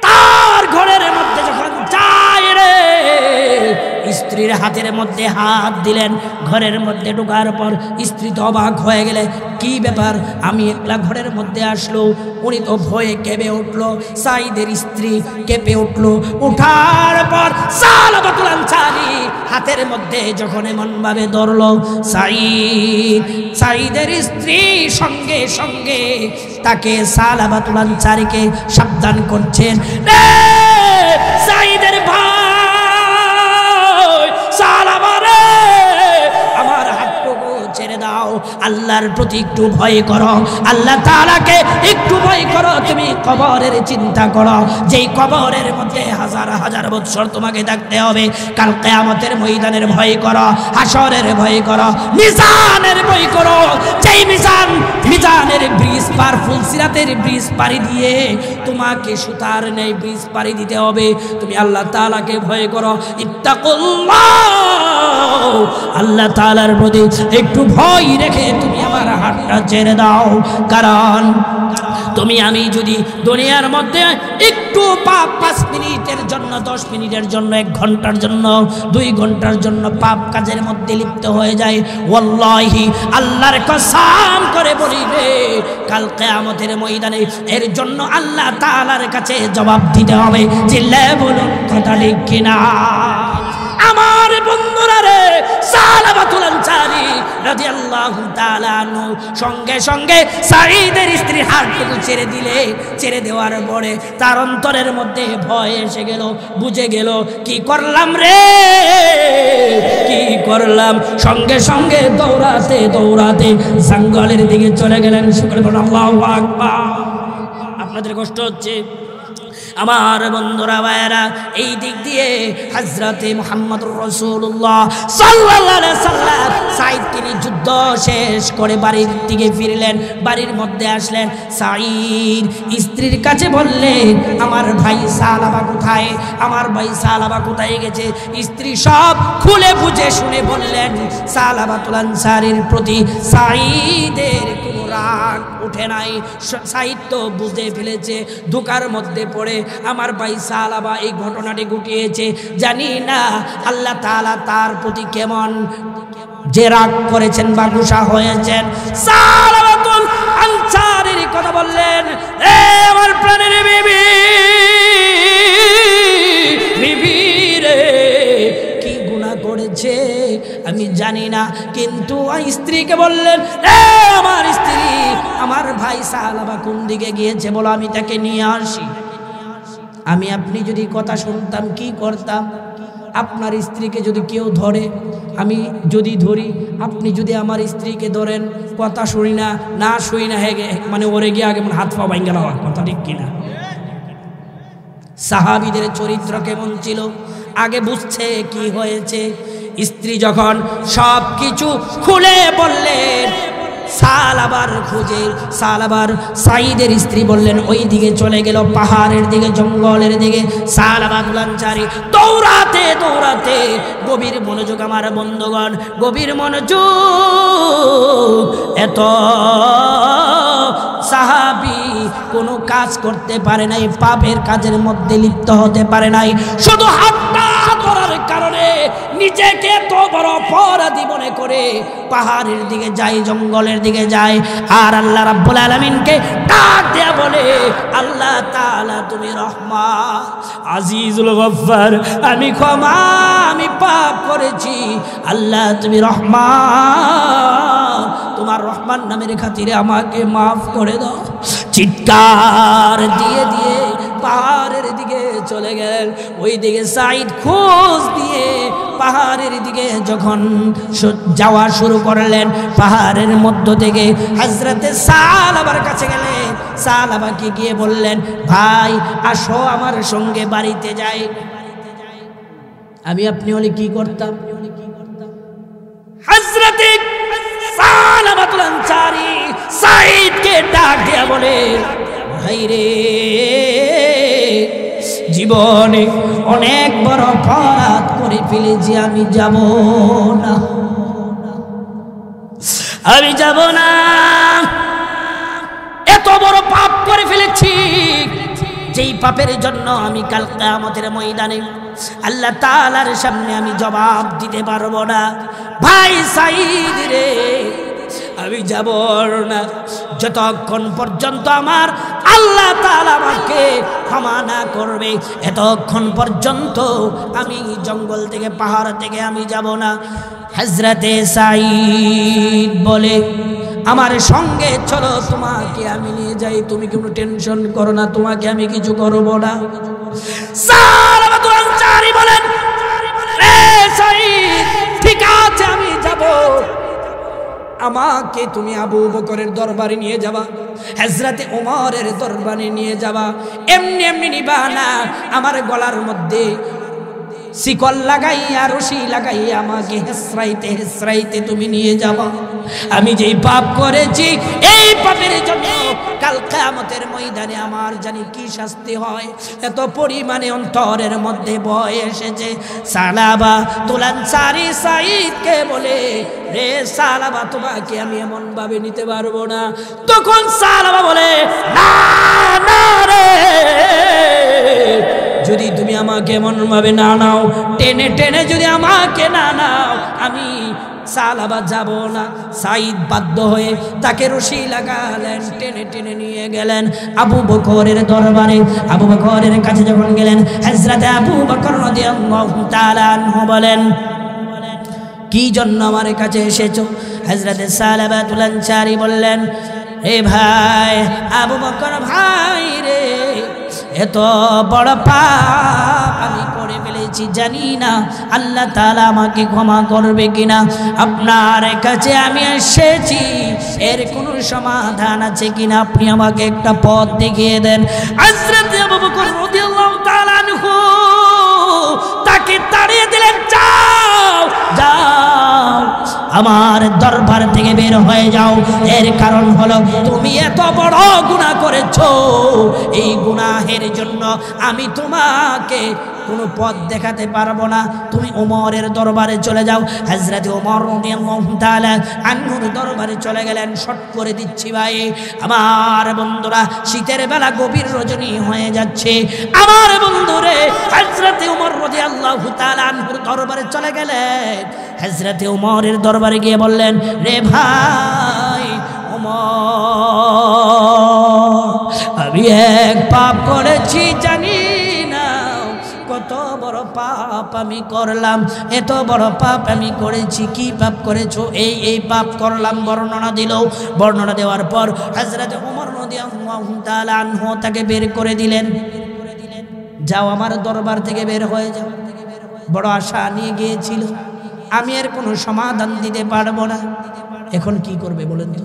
Speaker 1: তার ঘরের মধ্যে যখন যায় রে, স্ত্রীর হাতের মধ্যে হাত দিলেন। ঘরের মধ্যে ঢোকার পর স্ত্রী তো অবাক হয়ে গেলে, কি ব্যাপার, আমি একলা ঘরের মধ্যে আসলো। উনি তো ভয়ে কেঁপে উঠলো, সাঈদের স্ত্রী কেঁপে উঠলো। উঠার পর সালাবাতুল আনসারী হাতের মধ্যে যখন এমন ভাবে ধরলো, সাঈদের স্ত্রী সঙ্গে সঙ্গে তাকে সালাবাতুল আনসারীকে সাবধান করছেন, সাঈদের ভাই সালাবা রে, আমার হাতটুকু ছেড়ে দাও, আল্লাহর প্রতি একটু ভয় করো, আল্লাহ তাআলাকে একটু ভয় করো। তুমি কবরের চিন্তা করো, যেই কবরের মধ্যে হাজার হাজার বছর তোমাকে থাকতে হবে। কাল কিয়ামতের ময়দানের ভয় করো, হাসরের ভয় করো, মিজানের ভয় করো। যেই মিজানের ব্রিজ পার, ফুলসিরাতের ব্রিজ পাড়ি দিয়ে তোমাকে সুতার নেই ব্রিজ পাড়ি দিতে হবে। তুমি আল্লাহ তাআলাকে ভয় করো, ইত্তাকুল্লাহ, আল্লাহ তাআলার প্রতি একটু ভয় রেখে তুমি আমার হাতটা ছেড়ে দাও। কারণ তুমি আমি যদি দুনিয়ার মধ্যে একটু 5 মিনিটের জন্য, 10 মিনিটের জন্য, 1 ঘন্টার জন্য, 2 ঘন্টার জন্য পাপ কাজের মধ্যে লিপ্ত হয়ে যায়, ওয়াল্লাহি আল্লাহর কসম করে বলি রে, কাল কিয়ামতের ময়দানে এর জন্য আল্লাহ তাআলার কাছে জবাব দিতে হবে। চিল্লায়ে বলুন কথা ঠিক কিনা? আমার বন্ধুরা রে, সালাবাতুল আনসারী রাদিয়াল্লাহু তাআলা আনহু সঙ্গে সঙ্গে সাঈদের স্ত্রী হাতটুকু ছেড়ে দেওয়ার পরে তার অন্তরের মধ্যে ভয় এসে গেল, বুঝে গেল কি করলাম রে, কি করলাম। সঙ্গে সঙ্গে দৌড়াতে দৌড়াতে জঙ্গলের দিকে চলে গেলেন। শুকর করুন আল্লাহু আকবার। আপনাদের কষ্ট হচ্ছে? আমার বন্ধুরা ভাইয়েরা, এই দিক দিয়ে হযরতে মুহাম্মদুর রাসূলুল্লাহ সাল্লাল্লাহু আলাইহি সাল্লাম সাঈদ তিনি যুদ্ধ শেষ করে বাড়ির দিকে ফিরলেন। বাড়ির মধ্যে আসলেন, সাঈদ স্ত্রীর কাছে বললেন, আমার ভাই সালাবা কোথায়, আমার ভাই সালাবা কোথায় গেছে? স্ত্রী সব খুলে বুঝে শুনে বললেন, সালাবাতুল আনসারীর প্রতি সাঈদের কোনো রাগ উঠে নাই। সাঈদ তো বুঝে ফেলেছে ধোঁকার মধ্যে পড়ে আমার ভাই সালাবা এই ঘটনাটি ঘটিয়েছে। জানি না আল্লাহ তাআলা তার প্রতি কেমন যে রাগ করেছেন বা গুসা হয়েছেন। সালাবাতুল আনসারীর কথা বললেন, এ আমার প্রাণের বিবি, বিবি রে, কি গুনাহ করেছে আমি জানি না, কিন্তু স্ত্রীকে বললেন, এ আমার স্ত্রী, আমার ভাই সালাবা কোন দিকে গিয়েছে বলো, আমি তাকে নিয়ে আসি। আমি আপনি যদি কথা শুনতাম কি করতাম? আপনার স্ত্রীকে যদি কেউ ধরে, আমি যদি ধরি, আপনি যদি আমার স্ত্রীকে ধরেন, কথা শুনি না, না শুই না, হেগে মানে ওরে গিয়ে আগে হাত পা ভাঙ্গা নেওয়ার কথা, ঠিক কিনা? সাহাবীদের চরিত্র কেমন ছিল আগে বুঝছে কি হয়েছে। স্ত্রী যখন সব কিছু খুলে বললেন, সালাবার খুঁজে সালাবার সাঈদের স্ত্রী বললেন ওই দিকে চলে গেল, পাহাড়ের দিকে, জঙ্গলের দিকে। সালাবাতুল আনসারী দৌড়াতে দৌড়াতে, গভীর মনোযোগ আমার বন্ধুগণ, গভীর মনোযোগ। এত সাহাবী কোনো কাজ করতে পারে নাই, পাপের কাজের মধ্যে লিপ্ত হতে পারে নাই, শুধু হাতটা ধরার কারণে নিজেকে তো বড় অপরাধী মনে করে পাহাড়ের দিকে যায়, জঙ্গলের দিকে যায়। আর আল্লাহ রাব্বুল আলামিনকে ডাক দেয়া বলে, আল্লাহ তাআলা তুমি রহমান, আজিজুল গফফার, আমি ক্ষমা, আমি পাপ করেছি, আল্লাহ তুমি রহমান, তোমার রহমান নামের খাতিরে আমাকে মাফ করে দাও। চিৎকার দিয়ে দিয়ে পাহাড়ের দিকে চলে গেল। ওই দিকে সাঈদ খোঁজ দিয়ে পাহাড়ের দিকে যখন যাওয়া শুরু করলেন, পাহাড়ের মধ্য থেকে হযরতে সালাবার কাছে গেলেন। সালাবাকে গিয়ে বললেন, ভাই আসো আমার সঙ্গে বাড়িতে যাই। আমি আপনি হলে কি করতাম? হযরতে সালাবাতুল আনসারী সাঈদকে ডাক দিয়া বলে, ভাই রে, জীবনে অনেক বড় অপরাধ করে ফেলেছি, আমি যাব না, আমি যাব না। এত বড় পাপ করে ফেলেছি, যেই পাপের জন্য আমি কাল কিয়ামতের ময়দানে আল্লাহ তাআলার সামনে আমি জবাব দিতে পারবো না। ভাই সাঈদ রে, আমি যাব না যতক্ষণ পর্যন্ত আমার আল্লাহ তাআলা আমাকে ক্ষমা না করবে, এতক্ষণ পর্যন্ত আমি জঙ্গল থেকে পাহাড় থেকে আমি যাব না। হযরতে সাঈদ বলে, আমার সঙ্গে চলো, তোমাকে আমি নিয়ে যাই, তুমি কোনো টেনশন করো না, তোমাকে আমি কিছু করব না। সালাবাতুল আনসারী বলেন, রে সাঈদ, ঠিক আছে আমি যাব, আমাকে তুমি আবু বকরের দরবারে নিয়ে যাবা, হযরতে ওমরের দরবারে নিয়ে যাবা, এমনি এমনি নিবা না, আমার গলার মধ্যে শিকল লাগাইয়া রশি লাগাইয়া আমাকে হেসরাইতে হেসরাইতে তুমি নিয়ে যাবা। আমি যেই পাপ করেছি, এই পাপের জন্য কাল কিয়ামতের ময়দানে আমার জানি কি শাস্তি হয়, এত পরিমাণে অন্তরের মধ্যে ভয় এসেছে। সালাবাতুল আনসারী সাঈদকে বলে, রে সালাবা, তোমাকে আমি এমন ভাবে নিতে পারবো না। তখন সালাবা বলে, না না রে, যদি তুমি আমাকে এমন ভাবে না নাও, টেনে টেনে যদি আমাকে না নাও, আমি সালাবা যাব না। সাঈদ বাধ্য হয়ে তাকে রশি লাগালেন, টেনে টেনে নিয়ে গেলেন আবু বকরের দরবারে। আবু বকরের কাছে যখন গেলেন, হযরতে আবু বকর রাদিয়াল্লাহু তাআলা আনহু বলেন, কি জন্য আমার কাছে এসেছো? হযরতে সালাবাতুল আনসারী বললেন, হে ভাই আবু বকর, ভাই রে, এত বড় পাপ আমি করে ফেলেছি, জানি না আল্লাহ তাআলা আমাকে ক্ষমা করবে কিনা। আপনার কাছে আমি এসেছি, এর কোনো সমাধান আছে কিনা, আপনি আমাকে একটা পথ দেখিয়ে দেন। হযরত আবু বকর রাদিয়াল্লাহু তাআলা আনহু তাকে তাড়িয়ে দিলেন, যাও যাও, আমার দরবার থেকে বের হয়ে যাও। এর কারণ হলো তুমি এত বড় গুনাহ করেছো, এই গুনাহের জন্য আমি তোমাকে কোনো পথ দেখাতে পারবো না, তুমি ওমরের দরবারে চলে যাও। হযরত ওমর রাদিয়াল্লাহু তাআলা আনহুর দরবারে চলে গেলেন। শর্ট করে দিচ্ছি ভাই, আমার বন্ধুরা, শীতের বেলা গভীর রজনী হয়ে যাচ্ছে, আমার বন্ধুরে, হযরত ওমর রাদিয়াল্লাহু তাআলা আনহুর দরবারে চলে গেলেন। হযরত ওমরের দরবারে গিয়ে বললেন, রে ভাই ওমর, আমি এক পাপ করেছি, জানি না কত বড় পাপ আমি করলাম, এত বড় পাপ আমি করেছি। কি পাপ করেছো? এই পাপ করলাম। বর্ণনা দিল। বর্ণনা দেওয়ার পর হযরত ওমর রাদিয়াল্লাহু তাআলা আনহু তাকে বের করে দিলেন, যাও আমার দরবার থেকে বের হয়ে যাও। বড় আশা নিয়ে গিয়েছিল, আমি এর কোনো সমাধান দিতে পারবো না, এখন কি করবে বলেন তো?